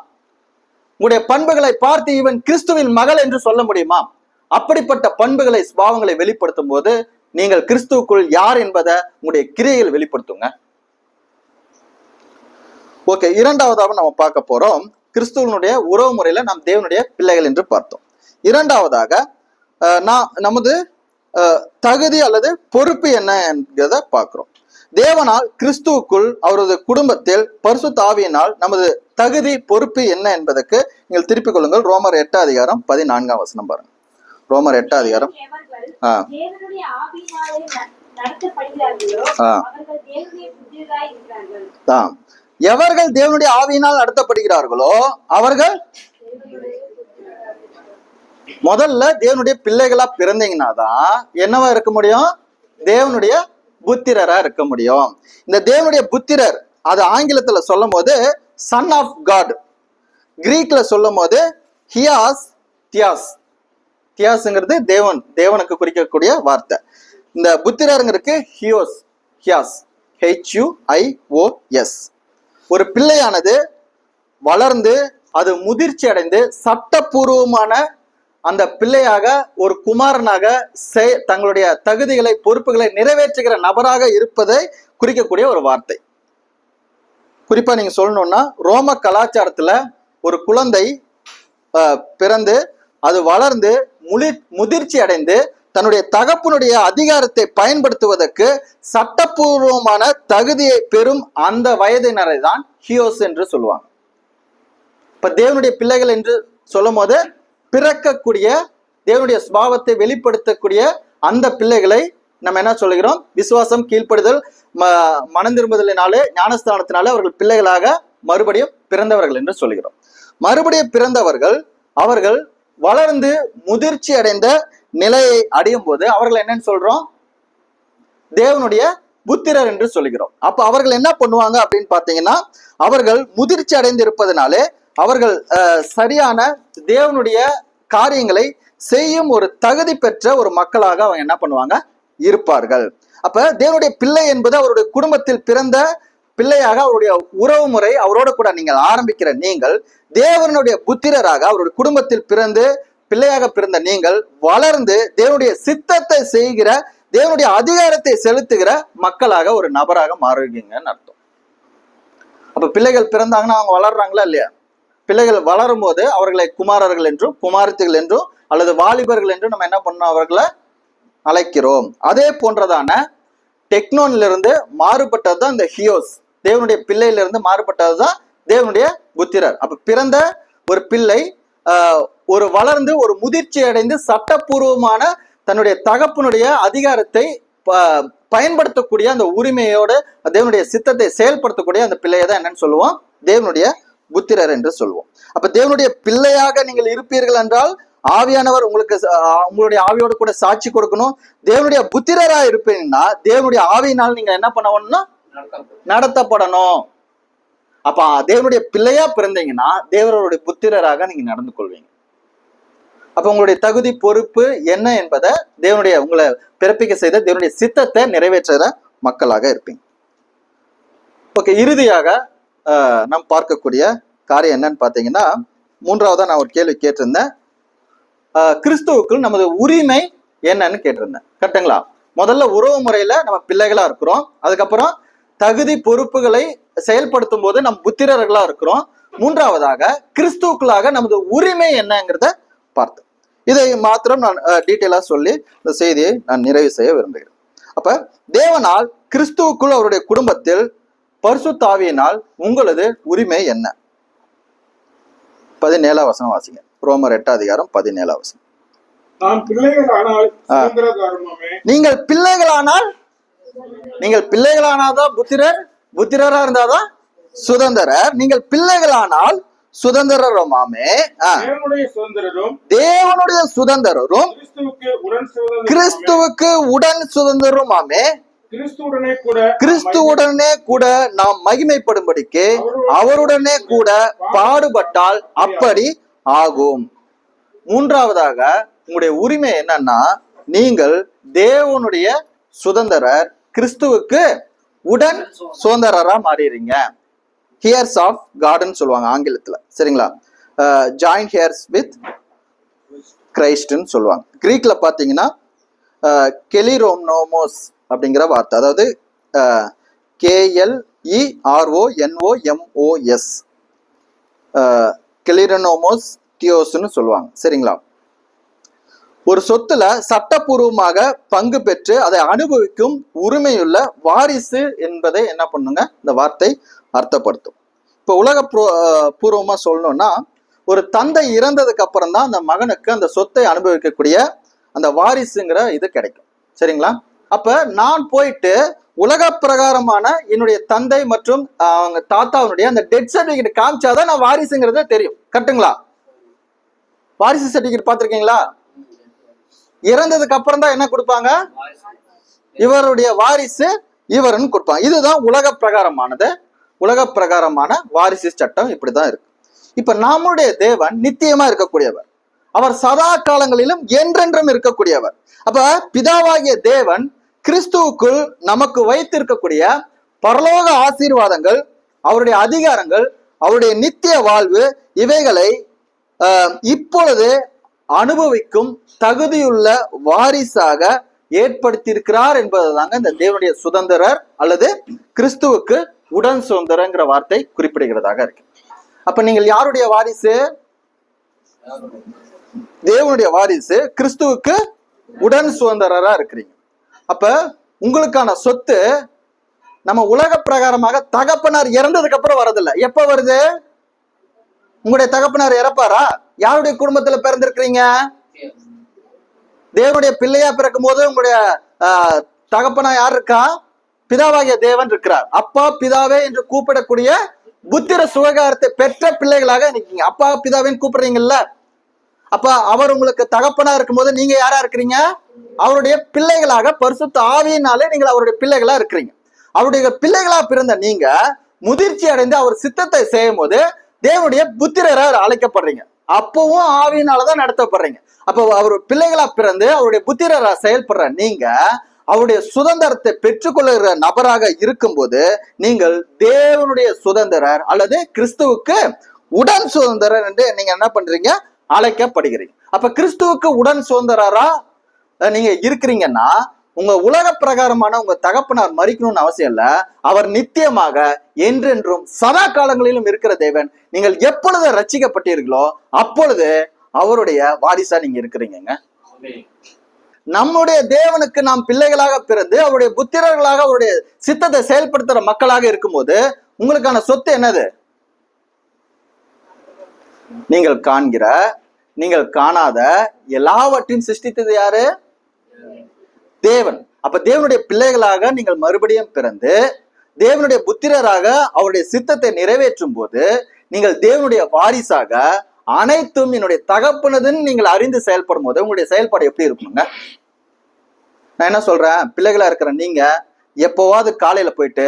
உங்களுடைய பண்புகளை பார்த்து இவன் கிறிஸ்துவின் மகள் என்று சொல்ல முடியுமா? அப்படிப்பட்ட பண்புகளை சுபாவங்களை வெளிப்படுத்தும் போது நீங்கள் கிறிஸ்துவுக்குள் யார் என்பதை உங்களுடைய கிரியைகள் வெளிப்படுத்துங்க. ஓகே, இரண்டாவதாக நம்ம பார்க்க போறோம் கிறிஸ்துவனுடைய உறவு முறையில நாம் தேவனுடைய பிள்ளைகள் என்று பார்த்தோம். இரண்டாவதாக நமது தகுதி அல்லது பொறுப்பு என்ன என்கிறத பார்க்கிறோம். தேவனால் கிறிஸ்துவுக்குள் அவரது குடும்பத்தில் பரிசுத்த ஆவியினால் நமது தகுதி பொறுப்பு என்ன என்பதற்கு நீங்கள் திருப்பிக் கொள்ளுங்கள். ரோமர் 8:14 பாருங்க. ரோமர் 8 எவர்கள் தேவனுடைய ஆவியினால் நடத்தப்படுகிறார்களோ அவர்கள் முதல்ல தேவனுடைய பிள்ளைகளா பிறந்தீங்கன்னா தான் என்னவா இருக்க முடியும்? தேவனுடைய புத்திரரா இருக்க முடியும். இந்த தேவனுடைய புத்திரர் அது ஆங்கிலத்துல சொல்லும் போது சன் ஆஃப் காட், கிரீக்ல சொல்லும் போது ஹியாஸ் தியாஸ். தியாஸ்ங்கிறது தேவனுக்கு குறிக்கக்கூடிய வார்த்தை. இந்த புத்திரருங்கிறதுக்கு ஹியோஸ், ஹியாஸ், HUIOS. ஒரு பிள்ளையானது வளர்ந்து அது முதிர்ச்சி அடைந்து சட்டபூர்வமான அந்த பிள்ளையாக ஒரு குமாரனாக தங்களுடைய தகுதிகளை பொறுப்புகளை நிறைவேற்றுகிற நபராக இருப்பதை குறிக்கக்கூடிய ஒரு வார்த்தை. குறிப்பா நீங்க சொல்லணும்னா ரோம கலாச்சாரத்துல ஒரு குழந்தை பிறந்து அது வளர்ந்து முதிர்ச்சி அடைந்து தன்னுடைய தகப்பனுடைய அதிகாரத்தை பயன்படுத்துவதற்கு சட்டபூர்வமான தகுதியை பெறும் அந்த வயதினரை தான் ஹியோஸ் என்று சொல்லுவாங்க. இப்ப தேவனுடைய பிள்ளைகள் என்று சொல்லும் போது பிறக்கக்கூடிய தேவனுடைய சுபாவத்தை வெளிப்படுத்தக்கூடிய அந்த பிள்ளைகளை நம்ம என்ன சொல்லுகிறோம்? விசுவாசம், கீழ்ப்படுதல், மனம் திரும்புதலினாலே, ஞானஸ்தானத்தினாலே அவர்கள் பிள்ளைகளாக மறுபடியும் பிறந்தவர்கள் என்று சொல்லுகிறோம். மறுபடியும் பிறந்தவர்கள் அவர்கள் வளர்ந்து முதிர்ச்சி அடைந்த நிலையை அடையும் போது அவர்கள் என்னன்னு சொல்றோம்? தேவனுடைய புத்திரர் என்று சொல்லுகிறோம். அப்ப அவர்கள் என்ன பண்ணுவாங்க அப்படின்னு பாத்தீங்கன்னா, அவர்கள் முதிர்ச்சி அடைந்து இருப்பதனாலே அவர்கள் சரியான தேவனுடைய காரியங்களை செய்யும் ஒரு தகுதி பெற்ற ஒரு மக்களாக அவங்க என்ன பண்ணுவாங்க? இருப்பார்கள். அப்ப தேவனுடைய பிள்ளை என்பது அவருடைய குடும்பத்தில் பிறந்த பிள்ளையாக அவருடைய உறவு முறை அவரோட கூட நீங்கள் ஆரம்பிக்கிற நீங்கள் தேவனுடைய புத்திரராக அவருடைய குடும்பத்தில் பிறந்து பிள்ளையாக பிறந்த நீங்கள் வளர்ந்து தேவனுடைய சித்தத்தை செய்கிற தேவனுடைய அதிகாரத்தை செலுத்துகிற மக்களாக ஒரு நபராக மாறுவீங்கன்னு அர்த்தம். அப்ப பிள்ளைகள் பிறந்தாங்கன்னா அவங்க வளர்றாங்களா இல்லையா? பிள்ளைகள் வளரும் போது அவர்களை குமாரர்கள் என்றும் குமாரத்திகள் என்றும் அல்லது வாலிபர்கள் என்றும் நம்ம என்ன பண்ணோம்? அவர்களை அழைக்கிறோம். அதே போன்றதான டெக்னோனிலிருந்து மாறுபட்டதுதான் இந்த ஹியோஸ். தேவனுடைய பிள்ளையிலிருந்து மாறுபட்டதுதான் தேவனுடைய புத்திரர். அப்ப பிறந்த ஒரு பிள்ளை ஒரு வளர்ந்து ஒரு முதிர்ச்சி அடைந்து சட்டபூர்வமான தன்னுடைய தகப்பனுடைய அதிகாரத்தை பயன்படுத்தக்கூடிய அந்த உரிமையோடு தேவனுடைய சித்தத்தை செயல்படுத்தக்கூடிய அந்த பிள்ளையை தான் என்னன்னு சொல்லுவோம்? தேவனுடைய புத்திரர் என்று சொல்லுவோம். அப்ப தேவனுடைய பிள்ளையாக நீங்கள் இருப்பீர்கள் என்றால் ஆவியானவர் உங்களுக்கு உங்களுடைய ஆவியோடு கூட சாட்சி கொடுக்கணும். தேவனுடைய புத்திரரா இருப்பீங்கன்னா தேவனுடைய ஆவியினால் நீங்க என்ன பண்ணணும்னா நடத்தப்படணும். அப்ப தேவனுடைய பிள்ளையா பிறந்தீங்கன்னா தேவனுடைய புத்திரராக நீங்க நடந்து கொள்வீங்க. அப்ப உங்களுடைய தகுதி பொறுப்பு என்ன என்பதை தேவனுடைய உங்களை பிறப்பிக்க செய்த தேவனுடைய சித்தத்தை நிறைவேற்றுற மக்களாக இருப்பீங்க. ஓகே, இறுதியாக நாம் பார்க்கக்கூடிய காரியம் என்னன்னு பாத்தீங்கன்னா, மூன்றாவதா நான் ஒரு கேள்வி கேட்டிருந்தேன். கிறிஸ்துவுக்குள் நமது உரிமை என்னன்னு கேட்டிருந்தேன். கரெக்டுங்களா? முதல்ல உறவு முறையில நம்ம பிள்ளைகளா இருக்கிறோம். அதுக்கப்புறம் தகுதி பொறுப்புகளை செயல்படுத்தும் போது நம் புத்திரர்களா இருக்கிறோம். மூன்றாவதாக கிறிஸ்துவுக்குள்ளாக நமது உரிமை என்னங்கிறத பார்த்தேன். இதை மாத்திரம் நான் டீட்டெயிலா சொல்லி இந்த செய்தியை நான் நிறைவு செய்ய விரும்புகிறேன். அப்ப தேவனால் கிறிஸ்துவுக்குள் அவருடைய குடும்பத்தில் பரிசுத்த ஆவியினால் உங்களது உரிமை என்ன? 17 வசனம் வாசிங்க. ரோமர் 8:17. நீங்கள் பிள்ளைகளானாதான் புத்திரரா இருந்தாதான் சுதந்திரர். நீங்கள் பிள்ளைகளானால் சுதந்திரருமாமே. தேவனுடைய சுதந்திரரும் கிறிஸ்துவுக்கு உடன் சுதந்திரருமாமே. கிறிஸ்துவுடனே கூட நாம் மகிமைப்படும்படிக்கு அவருடனே கூட பாடுபட்டால் அப்படி ஆகும். மூன்றாவதாக உங்களுடைய உரிமை என்னன்னா, நீங்கள் தேவனுடைய சுதந்திரர், கிறிஸ்துவுக்கு உடன் சுதந்திரரா மாறிடுறீங்க. ஹியர்ஸ் ஆஃப் காட்னு சொல்லுவாங்க ஆங்கிலத்துல. சரிங்களா? ஜாயிண்ட் ஹியர்ஸ் வித் கிரைஸ்ட்னு சொல்லுவாங்க. கிரீக்ல பாத்தீங்கன்னா கெலிரோனோமோஸ் அப்படிங்கிற வார்த்தை, அதாவது KLERONOMOS, கெலிரோனோமோஸ் தியோஸ்ன்னு சொல்லுவாங்க. சரிங்களா? ஒரு சொத்துல சட்டப்பூர்வமாக பங்கு பெற்று அதை அனுபவிக்கும் உரிமையுள்ள வாரிசு என்பதை என்ன பண்ணுங்க இந்த வார்த்தை அர்த்தப்படுத்தும். இப்ப உலக பூர்வமா சொல்லணும்னா ஒரு தந்தை இறந்ததுக்கு அப்புறம் தான் அந்த மகனுக்கு அந்த சொத்தை அனுபவிக்கக்கூடிய அந்த வாரிசுங்கிற இது கிடைக்கும். சரிங்களா? அப்ப நான் போயிட்டு உலக பிரகாரமான என்னுடைய தந்தை மற்றும் அவங்க தாத்தாவுடைய அந்த டெத் சர்டிபிகேட் காமிச்சாதான் நான் வாரிசுங்கிறது தெரியும். கரெக்டுங்களா? வாரிசு சர்டிபிகேட் பார்த்திருக்கீங்களா? இறந்ததுக்கு அப்புறம் தான் என்ன கொடுப்பாங்க? இவருடைய வாரிசு இவருன்னு கொடுப்பாங்க. இதுதான் உலக பிரகாரமானது. உலக பிரகாரமான வாரிசு சட்டம் இப்படிதான் இருக்கு. இப்ப நம்முடைய தேவன் நித்தியமா இருக்கக்கூடியவர். அவர் சதா காலங்களிலும் என்றென்றும் இருக்கக்கூடியவர். அப்ப பிதாவாகிய தேவன் கிறிஸ்துவுக்குள் நமக்கு வைத்திருக்கக்கூடிய பரலோக ஆசீர்வாதங்கள், அவருடைய அதிகாரங்கள், அவருடைய நித்திய வாழ்வு, இவைகளை இப்பொழுது அனுபவிக்கும் தகுதியுள்ள வாரிசாக ஏற்படுத்தியிருக்கிறார் என்பதுதாங்க இந்த தேவனுடைய சுதந்திரர் அல்லது கிறிஸ்துவுக்கு உடன் சுதந்திரங்கிற வார்த்தை குறிப்பிடுகிறதாக இருக்கு. அப்ப நீங்கள் யாருடைய வாரிசு? தேவனுடைய வாரிசு, கிறிஸ்துவுக்கு உடன் சுதந்திரரா இருக்கிறீங்க. அப்ப உங்களுக்கான சொத்து நம்ம உலக பிரகாரமாக தகப்பனார் இறந்ததுக்கு அப்புறம் வரதில்லை. எப்ப வருது? உங்களுடைய தகப்பனார் இறப்பாரா? யாருடைய குடும்பத்துல பிறந்திருக்கிறீங்க? தேவனுடைய பிள்ளையா பிறக்கும் போது உங்களுடைய தகப்பனா யார் இருக்கா? பிதாவாகிய தேவன் இருக்கிறார். அப்பா பிதாவே என்று கூப்பிடக்கூடிய புத்திர சுகாரத்தை பெற்ற பிள்ளைகளாக நிற்கீங்க. அப்பா பிதாவேன்னு கூப்பிடுறீங்கல்ல, அப்ப அவர் உங்களுக்கு தகப்பனா இருக்கும் போது நீங்க யாரா இருக்கிறீங்க? அவருடைய பிள்ளைகளாக பரிசுத்த ஆவியினாலே நீங்கள் அவருடைய பிள்ளைகளா இருக்கிறீங்க. அவருடைய பிள்ளைகளா பிறந்த நீங்க முதிர்ச்சி அடைந்து அவர் சித்தத்தை செய்யும் போது தேவனுடைய புத்திரரா அழைக்கப்படுறீங்க. அப்பவும் ஆவியினாலதான் நடத்தப்படுறீங்க. அப்ப அவர் பிள்ளைகளா பிறந்து அவருடைய புத்திரரா செயல்படுற நீங்க அவருடைய சுதந்திரத்தை பெற்றுக்கொள்ளுகிற நபராக இருக்கும்போது நீங்கள் தேவனுடைய சுதந்திரர் அல்லது கிறிஸ்துவுக்கு உடன் சுதந்திரர் என்று நீங்க என்ன பண்றீங்க? அழைக்கப்படுகிறீங்க. அப்ப கிறிஸ்துவுக்கு உடன் சுதந்திரரா நீங்க இருக்கிறீங்கன்னா உங்க உலக பிரகாரமான உங்க தகப்பனார் மரிக்கணும்னு அவசியம் இல்ல. அவர் நித்தியமாக என்றென்றும் சதா காலங்களிலும் இருக்கிற தேவன். நீங்கள் எப்பொழுது ரட்சிக்கப்பட்டீர்களோ அப்பொழுது அவருடைய வாரிசா நீங்க இருக்கிறீங்க. நம்முடைய தேவனுக்கு நாம் பிள்ளைகளாக பிறந்து அவருடைய புத்திரர்களாக அவருடைய சித்தத்தை செயல்படுத்துற மக்களாக இருக்கும்போது உங்களுக்கான சொத்து என்னது? நீங்கள் காண்கிற, நீங்கள் காணாத எல்லாவற்றையும் சிருஷ்டித்தது யாரு? தேவன். அப்ப தேவனுடைய பிள்ளைகளாக நீங்கள் மறுபடியும் பிறந்து தேவனுடைய புத்திரராக அவருடைய சித்தத்தை நிறைவேற்றும் போது நீங்கள் தேவனுடைய வாரிசாக அனைத்தும் என்னுடைய தகப்பனதுன்னு நீங்கள் அறிந்து செயல்படும் போது உங்களுடைய செயல்பாடு எப்படி இருக்கணுங்க? நான் என்ன சொல்றேன், பிள்ளைகளா இருக்கிற நீங்க எப்போவாது காலையில போயிட்டு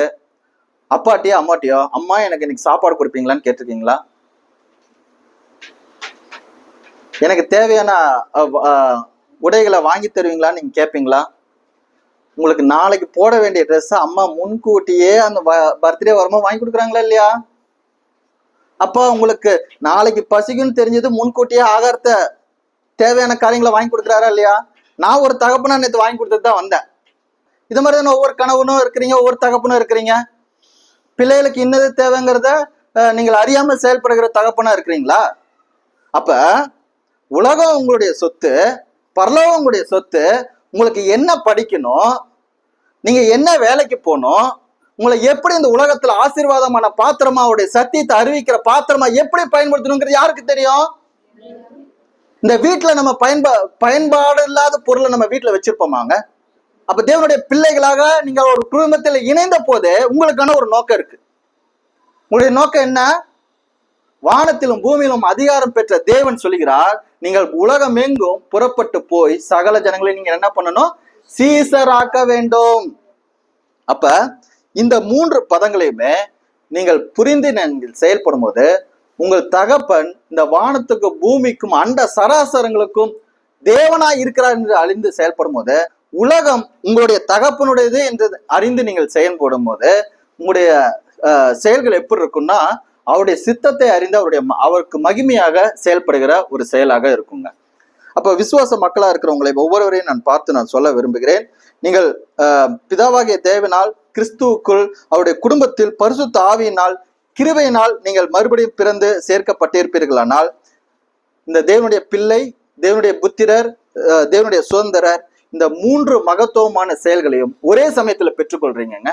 அப்பாட்டியோ அம்மாட்டியோ அம்மா எனக்கு இன்னைக்கு சாப்பாடு கொடுப்பீங்களான்னு கேட்டிருக்கீங்களா? எனக்கு தேவையான உடைகளை வாங்கி தருவீங்களான்னு நீங்க கேட்பீங்களா? உங்களுக்கு நாளைக்கு போட வேண்டிய ட்ரெஸ் அம்மா முன்கூட்டியே அந்த பர்த்டே வரும்போது வாங்கி கொடுக்குறாங்களா இல்லையா? அப்போ உங்களுக்கு நாளைக்கு பசிக்குன்னு தெரிஞ்சது முன்கூட்டியே ஆகாரத்தை தேவையான காரியங்களை வாங்கி கொடுக்குறாரா இல்லையா? நான் ஒரு தகப்பனா நேற்று வாங்கி கொடுத்துட்டு தான் வந்தேன். இது மாதிரி தானே ஒவ்வொரு கணவனும் இருக்கிறீங்க, ஒவ்வொரு தகப்பனும் இருக்கிறீங்க. பிள்ளைகளுக்கு இன்னது தேவைங்கிறத நீங்கள் அறியாம செயல்படுகிற தகப்பனா இருக்கிறீங்களா? அப்ப உலகம் உங்களுடைய சொத்து, பரலோகம் உங்களுடைய சொத்து. உங்களுக்கு என்ன படிக்கணும், நீங்க என்ன வேலைக்கு போகணும், உங்களை எப்படி இந்த உலகத்துல ஆசீர்வாதமான பாத்திரமா அவருடைய சத்தியத்தை அறிவிக்கிற பாத்திரமா எப்படி பயன்படுத்தணுங்கிறது யாருக்கு தெரியும்? இந்த வீட்டுல நம்ம பயன்பாடு இல்லாத பொருளை நம்ம வீட்டுல வச்சிருப்போமாங்க? அப்ப தேவனுடைய பிள்ளைகளாக நீங்க ஒரு குடும்பத்துல இணைந்த போது உங்களுக்கான ஒரு நோக்கம் இருக்கு. உங்களுடைய நோக்கம் என்ன? வானத்திலும் பூமியிலும் அதிகாரம் பெற்ற தேவன் சொல்லுகிறார், நீங்கள் உலகம் எங்கும் புறப்பட்டு போய் சகல ஜனங்களை நீங்க என்ன பண்ணணும்? சீசராக்க வேண்டும். அப்ப இந்த 3 பதங்களையுமே நீங்கள் புரிந்து நீங்கள் செயல்படும் போது உங்கள் தகப்பன் இந்த வானத்துக்கும் பூமிக்கும் அண்ட சராசரங்களுக்கும் தேவனாய் இருக்கிறார் என்று அறிந்து செயல்படும் போது உலகம் உங்களுடைய தகப்பனுடையது என்று அறிந்து நீங்கள் செயல்படும் போது உங்களுடைய செயல்கள் எப்படி இருக்கும்னா அவருடைய சித்தத்தை அறிந்து அவருக்கு மகிமையாக செயல்படுகிற ஒரு செயலாக இருக்குங்க. அப்ப விசுவாச மக்களா இருக்கிறவங்களை ஒவ்வொருவரையும் நான் பார்த்து நான் சொல்ல விரும்புகிறேன். நீங்கள் பிதாவாகிய தேவனால் கிறிஸ்துவுக்குள் அவருடைய குடும்பத்தில் பரிசுத்த ஆவியினால் கிருபையினால் நீங்கள் மறுபடியும் பிறந்து சேர்க்கப்பட்டிருப்பீர்களானால் இந்த தேவனுடைய பிள்ளை, தேவனுடைய புத்திரர், தேவனுடைய சுதந்திரர், இந்த 3 மகத்துவமான செயல்களையும் ஒரே சமயத்துல பெற்றுக்கொள்றீங்க.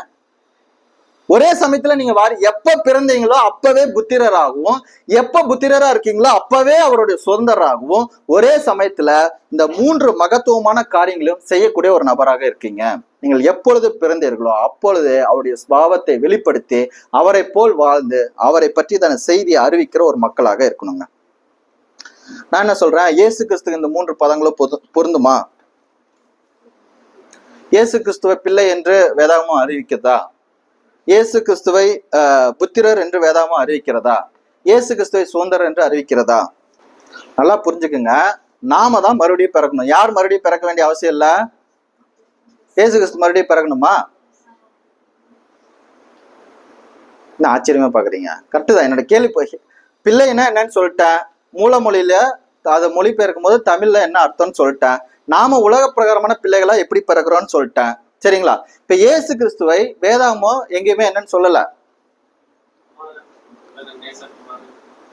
ஒரே சமயத்துல நீங்க எப்ப பிறந்தீங்களோ அப்பவே புத்திரராகவும், எப்ப புத்திரரா இருக்கீங்களோ அப்பவே அவருடைய சுதந்திரராகவும், ஒரே சமயத்துல இந்த 3 மகத்துவமான காரியங்களையும் செய்யக்கூடிய ஒரு நபராக இருக்கீங்க. நீங்கள் எப்பொழுது பிறந்தீர்களோ அப்பொழுது அவருடைய சுபாவத்தை வெளிப்படுத்தி அவரை போல் வாழ்ந்து அவரை பற்றி தன் செய்தியை அறிவிக்கிற ஒரு மக்களாக இருக்கணுங்க. நான் என்ன சொல்றேன், இயேசு கிறிஸ்துக்கு இந்த 3 பதங்களும் பொருந்துமா? இயேசு கிறிஸ்துவை பிள்ளை என்று வேதாகமம் அறிவிக்கிறதா? இயேசு கிறிஸ்துவை புத்திரர் என்று வேதாகமம் அறிவிக்கிறதா? இயேசு கிறிஸ்துவை சுதந்திரர் என்று அறிவிக்கிறதா? நல்லா புரிஞ்சுக்குங்க, நாம தான் மறுபடியும் பிறக்கணும். யார் மறுபடியும் பிறக்க வேண்டிய அவசியம் இல்ல. இயேசு கிறிஸ்து மறுபடியும் பிறக்கணுமா? என்ன ஆச்சரியமா பாக்குறீங்க? கரெக்டு தான். என்னோட கேள்வி பிள்ளைன்னா என்னன்னு சொல்லிட்டேன், மூல மொழியில அதை மொழிபெயர்க்கும் போது தமிழ்ல என்ன அர்த்தம்னு சொல்லிட்டேன். நாம உலக பிரகாரமான பிள்ளைகளா எப்படி பிறக்கிறோம்னு சொல்லிட்டேன். சரிங்களா? இப்ப இயேசு கிறிஸ்துவை வேதாகமம் எங்கேயுமே என்னன்னு சொல்லல,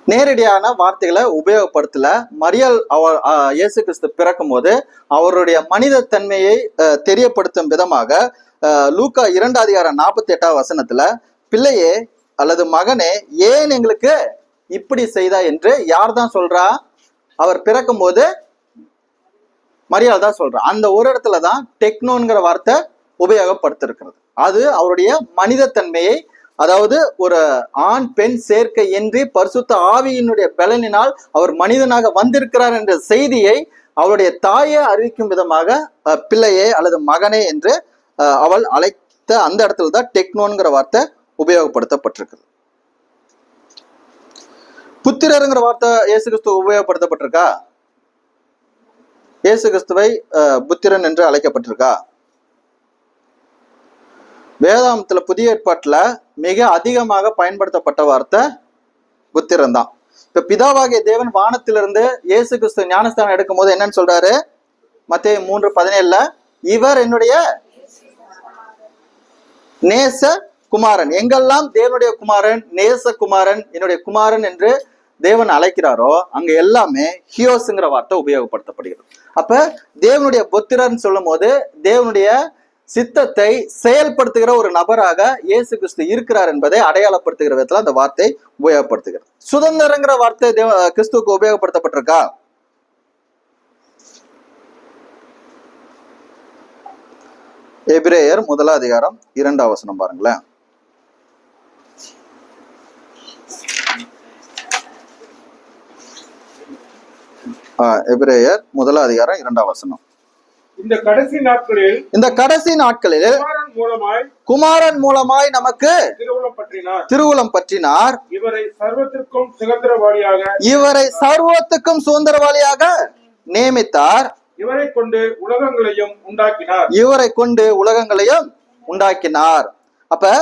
நேரடியான வார்த்தைகளை உபயோகப்படுத்தல. மரியாள் இயேசு கிறிஸ்து பிறக்கும் போது அவருடைய மனித தன்மையை தெரியப்படுத்தும் விதமாக லூக்கா 2:48 பிள்ளையே அல்லது மகனே ஏன் எங்களுக்கு இப்படி செய்தா என்று யார் தான் சொல்றா? அவர் பிறக்கும் போது மரியாள் தான் சொல்றா. அந்த ஒரு இடத்துலதான் டெக்னோங்கிற வார்த்தை உபயோகப்படுத்திருக்கிறது. அது அவருடைய மனித தன்மையை, அதாவது ஒரு ஆண் பெண் சேர்க்கை இன்றி பரிசுத்த ஆவியினுடைய பலனினால் அவர் மனிதனாக வந்திருக்கிறார் என்ற செய்தியை அவருடைய தாயை அறிவிக்கும் விதமாக பிள்ளையே அல்லது மகனே என்று அவள் அழைத்த அந்த இடத்துல தான் டெக்னோன்கிற வார்த்தை உபயோகப்படுத்தப்பட்டிருக்கு. புத்திரருங்கிற வார்த்தை இயேசு கிறிஸ்துவ உபயோகப்படுத்தப்பட்டிருக்கா? இயேசு கிறிஸ்துவை புத்திரன் என்று அழைக்கப்பட்டிருக்கா? வேதாகமத்துல புதிய ஏற்பாட்டுல மிக அதிகமாக பயன்படுத்தப்பட்ட வார்த்தை புத்திரன் தான். இப்ப பிதாவாகிய தேவன் வானத்திலிருந்து இயேசு கிறிஸ்து ஞானஸ்தானம் எடுக்கும் போது என்னன்னு சொல்றாரு? மத்தேயு 3:17 இவர் என்னுடைய நேச குமாரன். எங்கெல்லாம் தேவனுடைய குமாரன், நேச குமாரன், என்னுடைய குமாரன் என்று தேவன் அழைக்கிறாரோ அங்க எல்லாமே ஹியோஸ்ங்கிற வார்த்தை உபயோகப்படுத்தப்படுகிறது. அப்ப தேவனுடைய புத்திரன் சொல்லும் போது தேவனுடைய சித்தத்தை செயல்படுத்துகிற ஒரு நபராக இயேசு கிறிஸ்து இருக்கிறார் என்பதை அடையாளப்படுத்துகிற விதத்துல அந்த வார்த்தை உபயோகப்படுத்துகிறது. சுதந்திரங்கிற வார்த்தை கிறிஸ்துவுக்கு உபயோகப்படுத்தப்பட்டிருக்கா? எபிரேயர் 1:2 பாருங்களேன். எபிரேயர் 1:2 இந்த கடைசி நாட்களில் குமாரன் மூலமாய் நமக்கு திருவுளம் பற்றினார். இவரை சர்வத்துக்கும் சுதந்திரவாளியாக நியமித்தார். இவரை கொண்டு உலகங்களையும் உண்டாக்கினார். அப்ப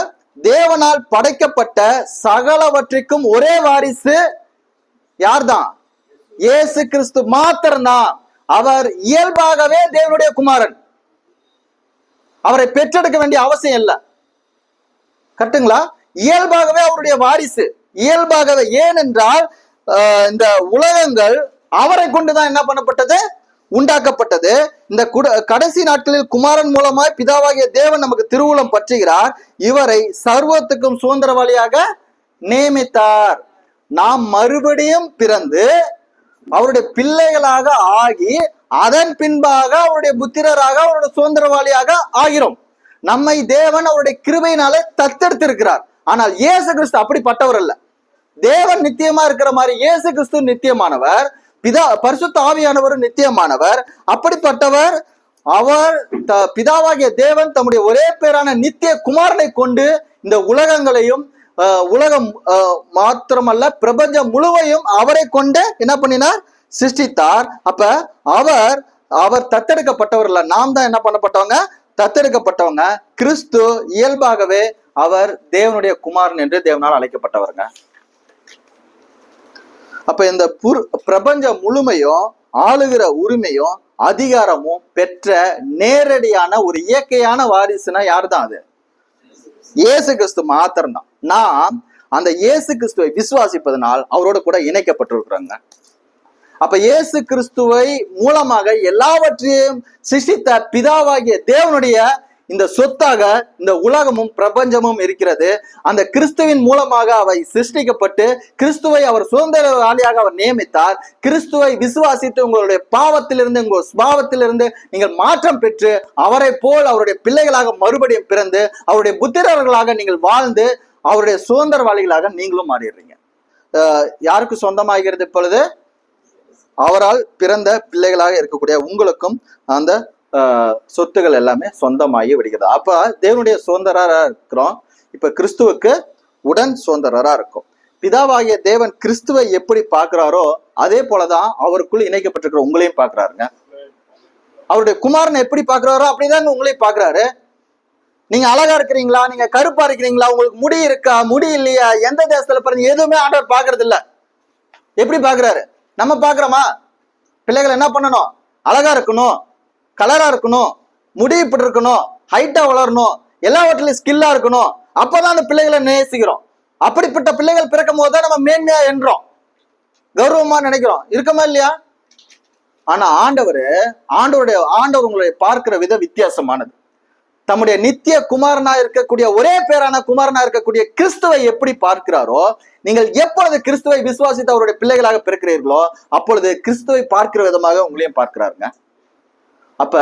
தேவனால் படைக்கப்பட்ட சகலவற்றிற்கும் ஒரே வாரிசு யார்தான்? இயேசு கிறிஸ்து மாத்திரம்தான். அவர் இயல்பாகவே தேவனுடைய குமாரன். அவரை பெற்றெடுக்க வேண்டிய அவசியம் இல்லை. கரெக்டுங்களா? இயல்பாகவே அவருடைய வாரிசு, இயல்பாகவே. ஏனென்றால் இந்த உலகங்கள் அவரை கொண்டுதான் என்ன பண்ணப்பட்டது? உண்டாக்கப்பட்டது. இந்த கடைசி நாட்களில் குமாரன் மூலமாய் பிதாவாகிய தேவன் நமக்கு திருவுளம் பற்றுகிறார். இவரை சர்வத்துக்கும் சுதந்திரவாளியாக நியமித்தார். நாம் மறுபடியும் பிறந்து அவருடைய பிள்ளைகளாக ஆகி அதன் பின்பாக அவருடைய புத்திரராக அவருடைய சுதந்திரவாளியாக ஆகிறோம். நம்மை தேவன் அவருடைய கிருபையினாலே தத்தெடுத்திருக்கிறார். ஆனால் இயேசு கிறிஸ்து அப்படிப்பட்டவர் அல்ல. தேவன் நித்தியமா இருக்கிற மாதிரி இயேசு கிறிஸ்து நித்தியமானவர், பரிசுத்த ஆவியானவர் நித்தியமானவர். அப்படிப்பட்டவர் அவர் பிதாவாகிய தேவன் தம்முடைய ஒரே பேரான நித்திய குமாரனை கொண்டு இந்த உலகங்களையும் உலகம் மாத்திரமல்ல பிரபஞ்சம் முழுவையும் அவரை கொண்டு என்ன பண்ணினார்? சிருஷ்டித்தார். அப்ப அவர் தத்தெடுக்கப்பட்டவர் இல்ல, நாம் தான் என்ன பண்ணப்பட்டவங்க? தத்தெடுக்கப்பட்டவங்க. கிறிஸ்து இயல்பாகவே அவர் தேவனுடைய குமாரன் என்று தேவனால் அழைக்கப்பட்டவருங்க. அப்ப இந்த பிரபஞ்சம் முழுமையும் ஆளுகிற உரிமையும் அதிகாரமும் பெற்ற நேரடியான ஒரு இயற்கையான வாரிசுனா யார் தான்? அது இயேசு கிறிஸ்து மாத்திரம்தான். நாம் அந்த இயேசு கிறிஸ்துவை விசுவாசிப்பதனால் அவரோட கூட இணைக்கப்பட்டிருக்கிறோங்க. அப்ப இயேசு கிறிஸ்துவை மூலமாக எல்லாவற்றையும் சிருஷ்டித்த பிதாவாகிய தேவனுடைய இந்த சொத்தாக இந்த உலகமும் பிரபஞ்சமும் இருக்கிறது. அந்த கிறிஸ்துவின் மூலமாக அவை சிருஷ்டிக்கப்பட்டு கிறிஸ்துவை அவர் சுதந்திரவாளியாக அவர் நியமித்தார். கிறிஸ்துவை விசுவாசித்து உங்களுடைய பாவத்திலிருந்து உங்கள் சுபாவத்திலிருந்து நீங்கள் மாற்றம் பெற்று அவரை போல் அவருடைய பிள்ளைகளாக மறுபடியும் பிறந்து அவருடைய புத்திரர்களாக நீங்கள் வாழ்ந்து அவருடைய சுதந்திரவாளிகளாக நீங்களும் மாறிடுறீங்க. யாருக்கு சொந்தமாகிறது? இப்பொழுது அவரால் பிறந்த பிள்ளைகளாக இருக்கக்கூடிய உங்களுக்கும் அந்த சொத்துகள் எல்லாமே சொந்தமாகி விடுகிறது. அப்ப தேவனுடைய சுதந்திரரா இருக்கிறோம். இப்ப கிறிஸ்துவுக்கு உடன் சுதந்திரரா இருக்கும். பிதாவாகிய தேவன் கிறிஸ்துவை எப்படி பார்க்கிறாரோ அதே போலதான் அவருக்குள் இணைக்கப்பட்டிருக்கிற உங்களையும் பார்க்கிறாருங்க. அவருடைய குமாரனை எப்படி பார்க்கிறாரோ அப்படிதாங்க உங்களையும் பார்க்கிறாரு. நீங்க அழகா இருக்கிறீங்களா, நீங்க கருப்பா இருக்கிறீங்களா, உங்களுக்கு முடி இருக்கா, முடி இல்லையா, எந்த தேசத்துல பிறந்த எதுவுமே ஆண்டவர் பாக்குறது இல்ல. எப்படி பாக்குறாரு? நம்ம பாக்குறோமா? பிள்ளைகள் என்ன பண்ணணும்? அழகா இருக்கணும், கலரா இருக்கணும், முடி இப்படி இருக்கணும், ஹைட்டா வளரணும், எல்லாவற்றிலும் ஸ்கில்லா இருக்கணும். அப்பதான் அந்த பிள்ளைகளை நேசிக்கிறோம். அப்படிப்பட்ட பிள்ளைகள் பிறக்கும் போதுதான் நம்ம மேன்மையா என்றோம், கௌரவமா நினைக்கிறோம். இருக்கமா இல்லையா? ஆனா ஆண்டவர் உங்களை பார்க்கிற விதம் வித்தியாசமானது. தம்முடைய நித்திய குமாரனா இருக்கக்கூடிய ஒரே பேரான குமாரனா இருக்கக்கூடிய கிறிஸ்துவை எப்படி பார்க்கிறாரோ, நீங்கள் எப்பொழுது கிறிஸ்துவை விசுவாசித்து அவருடைய பிள்ளைகளாக பிறக்கிறீர்களோ அப்பொழுது கிறிஸ்துவை பார்க்கிற விதமாக உங்களையும் பார்க்கிறாருங்க. அப்ப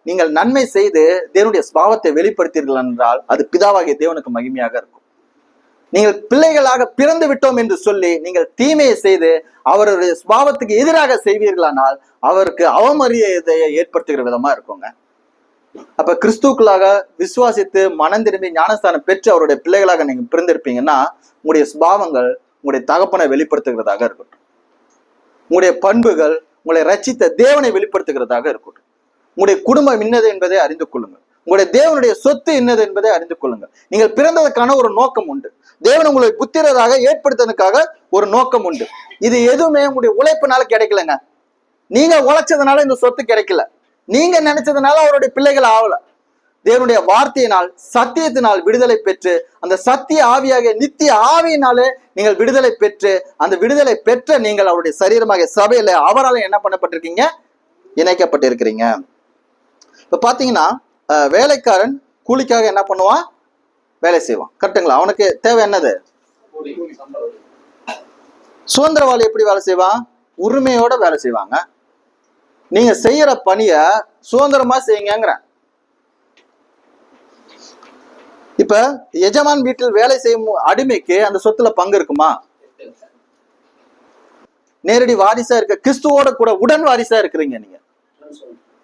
நீங்கள் நன்மை செய்து தேவனுடைய சுபாவத்தை வெளிப்படுத்தீர்கள் என்றால் அது பிதாவாகிய தேவனுக்கு மகிமையாக இருக்கும். நீங்கள் பிள்ளைகளாக பிறந்து விட்டோம் என்று சொல்லி நீங்கள் தீமையை செய்து அவருடைய சுபாவத்துக்கு எதிராக செய்வீர்களானால் அவருக்கு அவமரியாதையை ஏற்படுத்துகிற விதமா இருக்குங்க. அப்ப கிறிஸ்துக்குள்ளாக விசுவாசித்து மனம் திரும்பி ஞானஸ்தானம் பெற்று அவருடைய பிள்ளைகளாக நீங்க பிறந்திருப்பீங்கன்னா உங்களுடைய சுபாவங்கள் உங்களுடைய தகப்பனை வெளிப்படுத்துகிறதாக இருக்கட்டும், உங்களுடைய பண்புகள் உங்களை ரட்சித்த தேவனை வெளிப்படுத்துகிறதாக இருக்கட்டும், உங்களுடைய குடும்பம் இன்னது என்பதை அறிந்து கொள்ளுங்கள், உங்களுடைய தேவனுடைய சொத்து இன்னது என்பதை அறிந்து கொள்ளுங்கள். நீங்கள் பிறந்ததுக்கான ஒரு நோக்கம் உண்டு. தேவன் உங்களை புத்திரராக ஏற்படுத்துவதற்காக ஒரு நோக்கம் உண்டு. இது எதுவுமே உங்களுடைய உழைப்பினால கிடைக்கலங்க. நீங்க உழைச்சதுனால இந்த சொத்து கிடைக்கல, நீங்க நினைச்சதுனால அவருடைய பிள்ளைகள் ஆகல. தேவனுடைய வார்த்தையினால் சத்தியத்தினால் விடுதலை பெற்று அந்த சத்திய ஆவியாக நித்திய ஆவியினாலே நீங்கள் விடுதலை பெற்று அந்த விடுதலை பெற்ற நீங்கள் அவருடைய சரீரமாக சபையில அவரால் என்ன பண்ணப்பட்டிருக்கீங்க? இணைக்கப்பட்டிருக்கிறீங்க. இப்ப பாத்தீங்கன்னா வேலைக்காரன் கூலிக்காக என்ன பண்ணுவான்? வேலை செய்வான். கரெக்டுங்களா? அவனுக்கு தேவை என்னது? சுதந்திரவாளி எப்படி வேலை செய்வான்? உரிமையோட வேலை செய்வாங்க. நீங்க செய்யற பணிய சுதந்திரமா செய்யுங்கிற. இப்ப எஜமான் வீட்டில் வேலை செய்யும் அடிமைக்கு அந்த சொத்துல பங்கு இருக்குமா? நேரடி வாரிசா இருக்க கிறிஸ்துவோட கூட உடன் வாரிசா இருக்கிறீங்க. நீங்க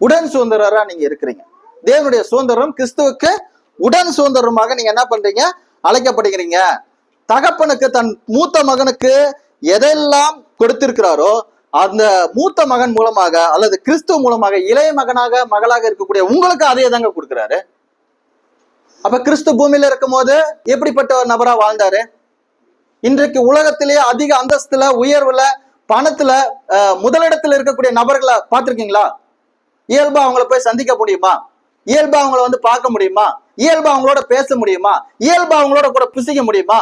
உடன் சுதந்திரரா நீங்க இருக்கிறீங்க. தேவனுடைய சுதந்திரம் கிறிஸ்துவுக்கு உடன் சுதந்திரமாக நீங்க என்ன பண்றீங்க? அழைக்கப்படுகிறீங்க. தகப்பனுக்கு தன் மூத்த மகனுக்கு எதெல்லாம் கொடுத்திருக்கிறாரோ அந்த மூத்த மகன் மூலமாக அல்லது கிறிஸ்துவ மூலமாக இளைய மகளாக இருக்கக்கூடிய உங்களுக்கு அதே தாங்க கொடுக்கிறாரு. அப்ப கிறிஸ்து பூமியில இருக்கும் போது எப்படிப்பட்ட ஒரு நபரா வாழ்ந்தாரு? இன்றைக்கு உலகத்திலேயே அதிக அந்தஸ்துல உயர்வுல பணத்துல முதலிடத்துல இருக்கக்கூடிய நபர்களை பார்த்திருக்கீங்களா? இயல்பா அவங்கள போய் சந்திக்க முடியுமா? இயல்பா அவங்கள வந்து பார்க்க முடியுமா? இயல்பா அவங்களோட பேச முடியுமா? இயல்பா அவங்களோட கூட புசிக்க முடியுமா?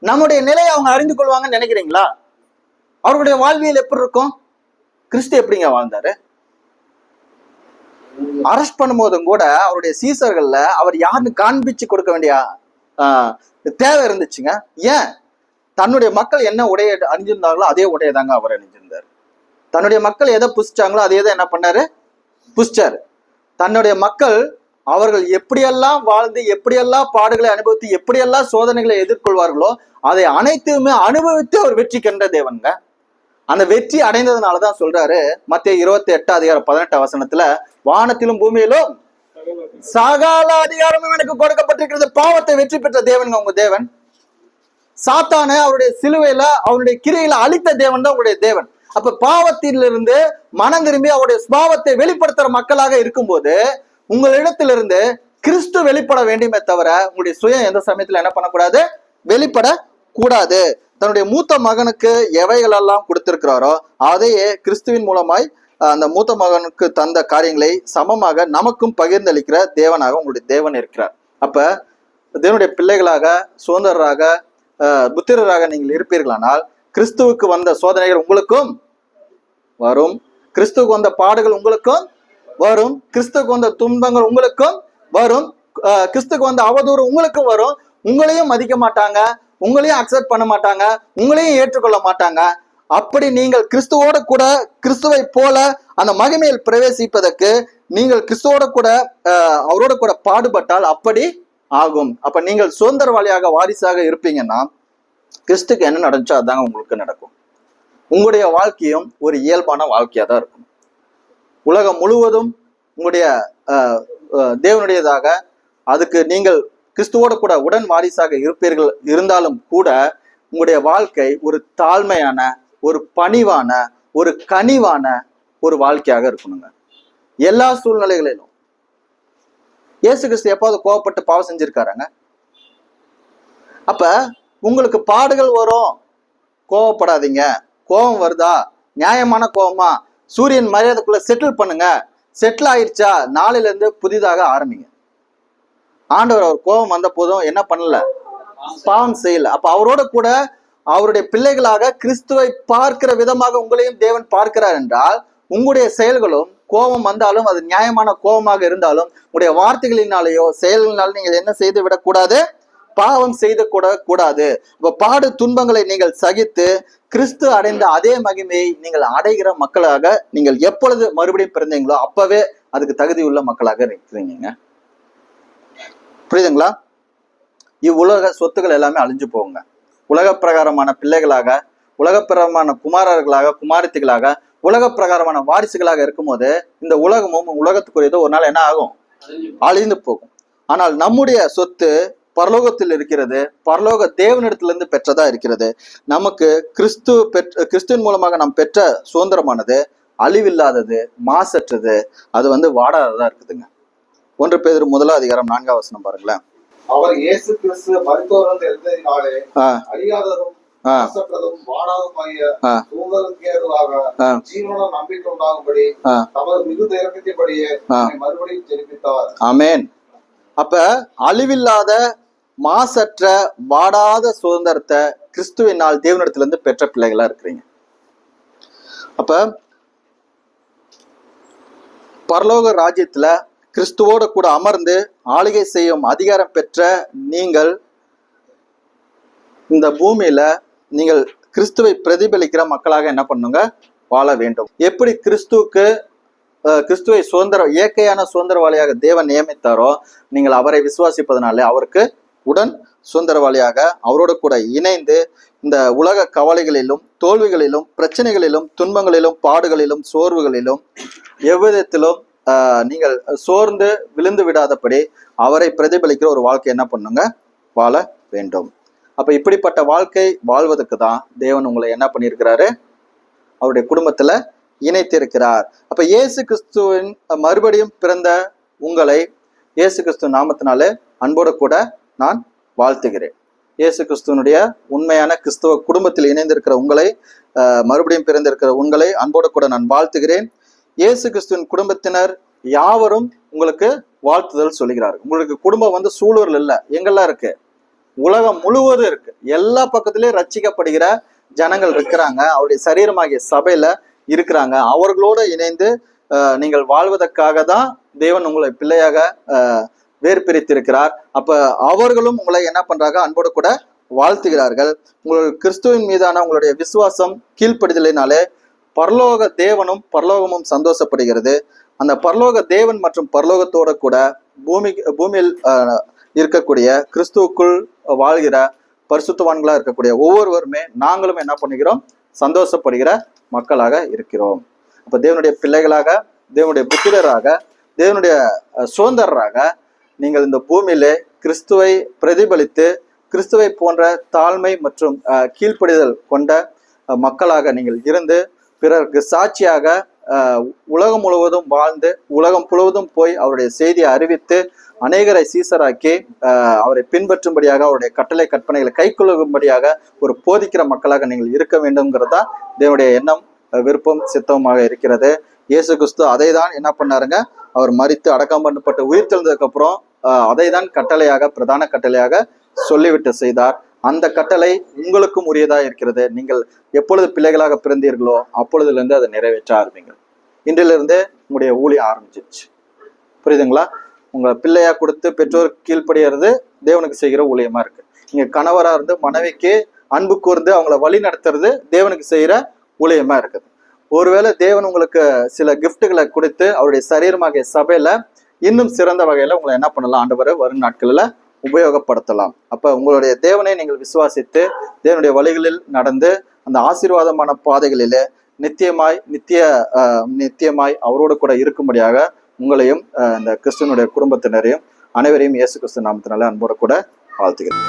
நம்முடைய நிலையை அவங்க அறிந்து கொள்வாங்கன்னு நினைக்கிறீங்களா? அவருடைய வாழ்வியல் எப்படி இருக்கும்? கிறிஸ்து எப்படிங்க வாழ்ந்தாரு? அரெஸ்ட் பண்ணும்போதும் கூட அவருடைய சீசர்கள்ல அவர் யாருன்னு காண்பிச்சு கொடுக்க வேண்டிய தேவை இருந்துச்சுங்க. ஏன்? தன்னுடைய மக்கள் என்ன உடைய அணிஞ்சிருந்தாங்களோ அதே உடைய தாங்க அவர் அணிஞ்சிருந்தாரு. தன்னுடைய மக்கள் எதை புசிச்சாங்களோ அதே தான் என்ன பண்ணாரு? புசிச்சாரு. தன்னுடைய மக்கள் அவர்கள் எப்படியெல்லாம் வாழ்ந்து எப்படியெல்லாம் பாடுகளை அனுபவித்து எப்படியெல்லாம் சோதனைகளை எதிர்கொள்வார்களோ அதை அனைத்துமே அனுபவித்து அவர் வெற்றி கண்ட தேவன்ங்க. அந்த வெற்றி அடைந்ததுனாலதான் சொல்றாரு மத்தேயு 28:18 வானத்திலும் பூமியிலும் சகல அதிகாரமும் எனக்கு கொடுக்கப்பட்டிருக்கிறது. பாவத்தை வெற்றி பெற்ற தேவன் உங்க தேவன். சாத்தான அவருடைய சிலுவையில அவருடைய கிரியையில அழித்த தேவன் தான் உங்களுடைய தேவன். அப்ப பாவத்திலிருந்து மனம் திரும்பி அவருடைய சுபாவத்தை வெளிப்படுத்துற மக்களாக இருக்கும்போது உங்களிடத்திலிருந்து கிறிஸ்து வெளிப்பட வேண்டுமே தவிர உங்களுடைய சுயம் எந்த சமயத்துல என்ன பண்ணக்கூடாது? வெளிப்படக்கூடாது. தன்னுடைய மூத்த மகனுக்கு எவைகள் எல்லாம் கொடுத்திருக்கிறாரோ அதையே கிறிஸ்துவின் மூலமாய் அந்த மூத்த மகனுக்கு தந்த காரியங்களை சமமாக நமக்கும் பகிர்ந்தளிக்கிற தேவனாக உங்களுடைய தேவன் இருக்கிறார். அப்ப தேவனுடைய பிள்ளைகளாக சுதந்திரராக புத்திரராக நீங்கள் இருப்பீர்களானால் கிறிஸ்துவுக்கு வந்த சோதனைகள் உங்களுக்கும் வரும். கிறிஸ்துவுக்கு வந்த பாடுகள் உங்களுக்கும் வரும். கிறிஸ்துவுக்கு வந்த துன்பங்கள் உங்களுக்கும் வரும். கிறிஸ்துவுக்கு வந்த அவதூறு உங்களுக்கும் வரும். உங்களையும் மதிக்க மாட்டாங்க, உங்களையும் அக்செப்ட் பண்ண மாட்டாங்க, உங்களையும் ஏற்றுக்கொள்ள மாட்டாங்க. அப்படி நீங்கள் கிறிஸ்துவோட கூட கிறிஸ்துவை போல அந்த மகிமையில் பிரவேசிப்பதற்கு நீங்கள் கிறிஸ்துவோட கூட அவரோட கூட பாடுபட்டால் அப்படி ஆகும். அப்ப நீங்கள் சுதந்திரவாளியாக வாரிசாக இருப்பீங்கன்னா கிறிஸ்துக்கு என்ன நடந்துச்சோ அதாங்க உங்களுக்கு நடக்கும். உங்களுடைய வாழ்க்கையும் ஒரு இயல்பான வாழ்க்கையா தான் இருக்கும். உலகம் முழுவதும் உங்களுடைய தேவனுடையதாக, அதுக்கு நீங்கள் கிறிஸ்துவோட கூட உடன் வாரிசாக இருப்பீர்கள். இருந்தாலும் கூட உங்களுடைய வாழ்க்கை ஒரு தாழ்மையான, ஒரு பணிவான, ஒரு கனிவான ஒரு வாழ்க்கையாக இருக்கணுங்க எல்லா சூழ்நிலைகளிலும். இயேசு கிறிஸ்து எப்பாவது கோவப்பட்டு பாவம் செஞ்சிருக்காருங்க? அப்ப உங்களுக்கு பாடுகள் வரும், கோவப்படாதீங்க. கோபம் வருதா? நியாயமான கோபமா? சூரியன் மரியாதைக்குள்ள செட்டில் பண்ணுங்க. செட்டில் ஆயிடுச்சா, நாளையில இருந்து புதிதாக ஆரம்பிங்க. ஆண்டவர் அவர் கோபம் வந்த போதும் என்ன பண்ணல? பாவம் செய்யல. அப்ப அவரோட கூட அவருடைய பிள்ளைகளாக கிறிஸ்துவை பார்க்கிற விதமாக உங்களையும் தேவன் பார்க்கிறார் என்றால், உங்களுடைய செயல்களும் கோபம் வந்தாலும் அது நியாயமான கோபமாக இருந்தாலும் உங்களுடைய வார்த்தைகளினாலேயோ செயல்களினாலும் நீங்கள் என்ன செய்து விடக்கூடாது? பாவம் செய்து கூடாது. இப்ப பாடு துன்பங்களை நீங்கள் சகித்து கிறிஸ்து அடைந்த அதே மகிமையை நீங்கள் அடைகிற மக்களாக நீங்கள் எப்பொழுது மறுபடியும் பிறந்தீங்களோ அப்பவே அதுக்கு தகுதி உள்ள மக்களாக இருக்கிறீங்க. புரியுதுங்களா? இவ்வுலக சொத்துக்கள் எல்லாமே அழிஞ்சு போகுங்க. உலக பிரகாரமான பிள்ளைகளாக, உலக பிரகாரமான குமாரர்களாக, குமாரத்திகளாக, உலக பிரகாரமான வாரிசுகளாக இருக்கும்போது இந்த உலகமும் உலகத்துக்குரியதோ ஒரு நாள் என்ன ஆகும்? அழிந்து போகும். ஆனால் நம்முடைய சொத்து பரலோகத்தில் இருக்கிறது. பரலோக தேவனிடத்திலிருந்து பெற்றதா இருக்கிறது. நமக்கு கிறிஸ்துவின் மூலமாக நாம் பெற்ற சுதந்திரமானது அழிவில்லாதது, மாசற்றது, அது வாடாததா இருக்குதுங்க. 1 பேதுரு 1:4 பாருங்களேன். அவர் இயேசு கிறிஸ்து மரித்தோரிலிருந்து எழுந்ததினாலே அழியாததும் மாசற்றதும் வாடாததுமாகிய சுதந்திரத்துக்கு ஏதுவாக ஜீவனுள்ள நம்பிக்கை உண்டாகும்படி தமது மிகுந்த இரக்கத்தின்படியே மறுபடியும் ஜெனிப்பித்தார். ஆமென். அப்ப அழிவில்லாத, மாசற்ற, வாடாத சுதந்திரத்தை கிறிஸ்துவினால் தேவனிடத்திலிருந்து பெற்ற பிள்ளைகளா இருக்கிறீங்க. அப்ப பரலோக ராஜ்யத்துல கிறிஸ்துவோட கூட அமர்ந்து ஆளுகை செய்யும் அதிகாரம் பெற்ற நீங்கள் இந்த பூமியில நீங்கள் கிறிஸ்துவை பிரதிபலிக்கிற மக்களாக என்ன பண்ணுங்க? வாழ வேண்டும். எப்படி கிறிஸ்துவை இயற்கையான சுதந்திரவாளியாக தேவன் நியமித்தாரோ, நீங்கள் அவரை விசுவாசிப்பதனாலே அவருக்கு உடன் சுதந்திரவாளியாக அவரோடு கூட இணைந்து இந்த உலக கவலைகளிலும், தோல்விகளிலும், பிரச்சனைகளிலும், துன்பங்களிலும், பாடுகளிலும், சோர்வுகளிலும் எவ்விதத்திலும் நீங்கள் சோர்ந்து விழுந்து விடாதபடி அவரை பிரதிபலிக்கிற ஒரு வாழ்க்கை என்ன பண்ணுங்க? வாழ வேண்டும். அப்ப இப்படிப்பட்ட வாழ்க்கை வாழ்வதற்கு தான் தேவன் உங்களை என்ன பண்ணியிருக்கிறாரு? அவருடைய குடும்பத்துல இணைத்திருக்கிறார். அப்ப இயேசு கிறிஸ்துவின் மறுபடியும் பிறந்த உங்களை இயேசு கிறிஸ்து நாமத்தினாலே அன்போடு கூட நான் வாழ்த்துகிறேன். இயேசு கிறிஸ்துவனுடைய உண்மையான கிறிஸ்துவ குடும்பத்தில் இணைந்திருக்கிற உங்களை, மறுபடியும் பிறந்திருக்கிற உங்களை அன்போடு கூட நான் வாழ்த்துகிறேன். இயேசு கிறிஸ்துவின் குடும்பத்தினர் யாவரும் உங்களுக்கு வாழ்த்துதல் சொல்லுகிறார்கள். உங்களுக்கு குடும்பம் சூலூர்ல இல்ல, எங்கெல்லாம் இருக்கு? உலகம் முழுவதும் இருக்கு. எல்லா பக்கத்திலயும் ரட்சிக்கப்படுகிற ஜனங்கள் இருக்கிறாங்க. அவருடைய சரீரமாகிய சபையில இருக்கிறாங்க. அவர்களோடு இணைந்து நீங்கள் வாழ்வதற்காக தான் தேவன் உங்களை பிள்ளையாக வேறுபிரித்திருக்கிறார். அப்ப அவர்களும் உங்களை என்ன பண்றாங்க? அன்போடு கூட வாழ்த்துகிறார்கள். உங்கள் கிறிஸ்துவின் மீதான உங்களுடைய விசுவாசம் கீழ்ப்படிதலினாலே பரலோக தேவனும் பரலோகமும் சந்தோஷப்படுகிறது. அந்த பரலோக தேவன் மற்றும் பரலோகத்தோட கூட பூமியில் இருக்கக்கூடிய கிறிஸ்துவுக்குள் வாழ்கிற பரிசுத்தவான்களா இருக்கக்கூடிய ஒவ்வொருவருமே நாங்களும் என்ன பண்ணுகிறோம்? சந்தோஷப்படுகிற மக்களாக இருக்கிறோம். அப்ப தேவனுடைய பிள்ளைகளாக, தேவனுடைய புத்திரராக, தேவனுடைய சுதந்திரராக நீங்கள் இந்த பூமியிலே கிறிஸ்துவை பிரதிபலித்து கிறிஸ்துவை போன்ற தாழ்மை மற்றும் கீழ்ப்படிதல் கொண்ட மக்களாக நீங்கள் இருந்து பிறருக்கு சாட்சியாக உலகம் முழுவதும் வாழ்ந்து உலகம் முழுவதும் போய் அவருடைய செய்தியை அறிவித்து அநேகரை சீசராக்கி அவரை பின்பற்றும்படியாக, அவருடைய கட்டளை கற்பனைகளை கை கொள்ளும்படியாக ஒரு போதிக்கிற மக்களாக நீங்கள் இருக்க வேண்டும்ங்கிறது தான் தேவனுடைய எண்ணம், விருப்பம், சித்தமாக இருக்கிறது. இயேசு கிறிஸ்து அதை தான் என்ன பண்ணாருங்க? அவர் மரித்து அடக்கம் பண்ணப்பட்டு உயிர் தெழுந்ததுக்கு அப்புறம் அதை தான் கட்டளையாக, பிரதான கட்டளையாக சொல்லிவிட்டு செய்தார். அந்த கட்டளை உங்களுக்கும் உரியதா இருக்கிறது. நீங்கள் எப்பொழுது பிள்ளைகளாக பிறந்தீர்களோ அப்பொழுதுல இருந்து அதை நிறைவேற்ற ஆரம்பிங்க. இன்றிலிருந்தே உங்களுடைய ஊழியம் ஆரம்பிச்சிருச்சு. புரியுதுங்களா? உங்க பிள்ளையா கொடுத்து பெற்றோர் கீழ்ப்படுகிறது தேவனுக்கு செய்கிற ஊழியமா இருக்கு. நீங்க கணவரா இருந்து மனைவிக்கு அன்பு கூர்ந்து அவங்கள வழி நடத்துறது தேவனுக்கு செய்யற ஊழியமா இருக்குது. ஒருவேளை தேவன் உங்களுக்கு சில கிஃப்ட்டுகளை கொடுத்து அவருடைய சரீரமாகிய சபையில இன்னும் சிறந்த வகையில உங்களை என்ன பண்ணலாம், ஆண்டவரை வரும் நாட்களில் உபயோகப்படுத்தலாம். அப்ப உங்களுடைய தேவனை நீங்கள் விசுவாசித்து தேவனுடைய வழிகளில் நடந்து அந்த ஆசீர்வாதமான பாதைகளிலே நித்தியமாய் அவரோடு கூட இருக்கும்படியாக உங்களையும் இந்த கிறிஸ்துவனுடைய குடும்பத்தினரையும் அனைவரையும் இயேசு கிறிஸ்து நாமத்தினால அன்போடு கூட வாழ்த்துகிறேன்.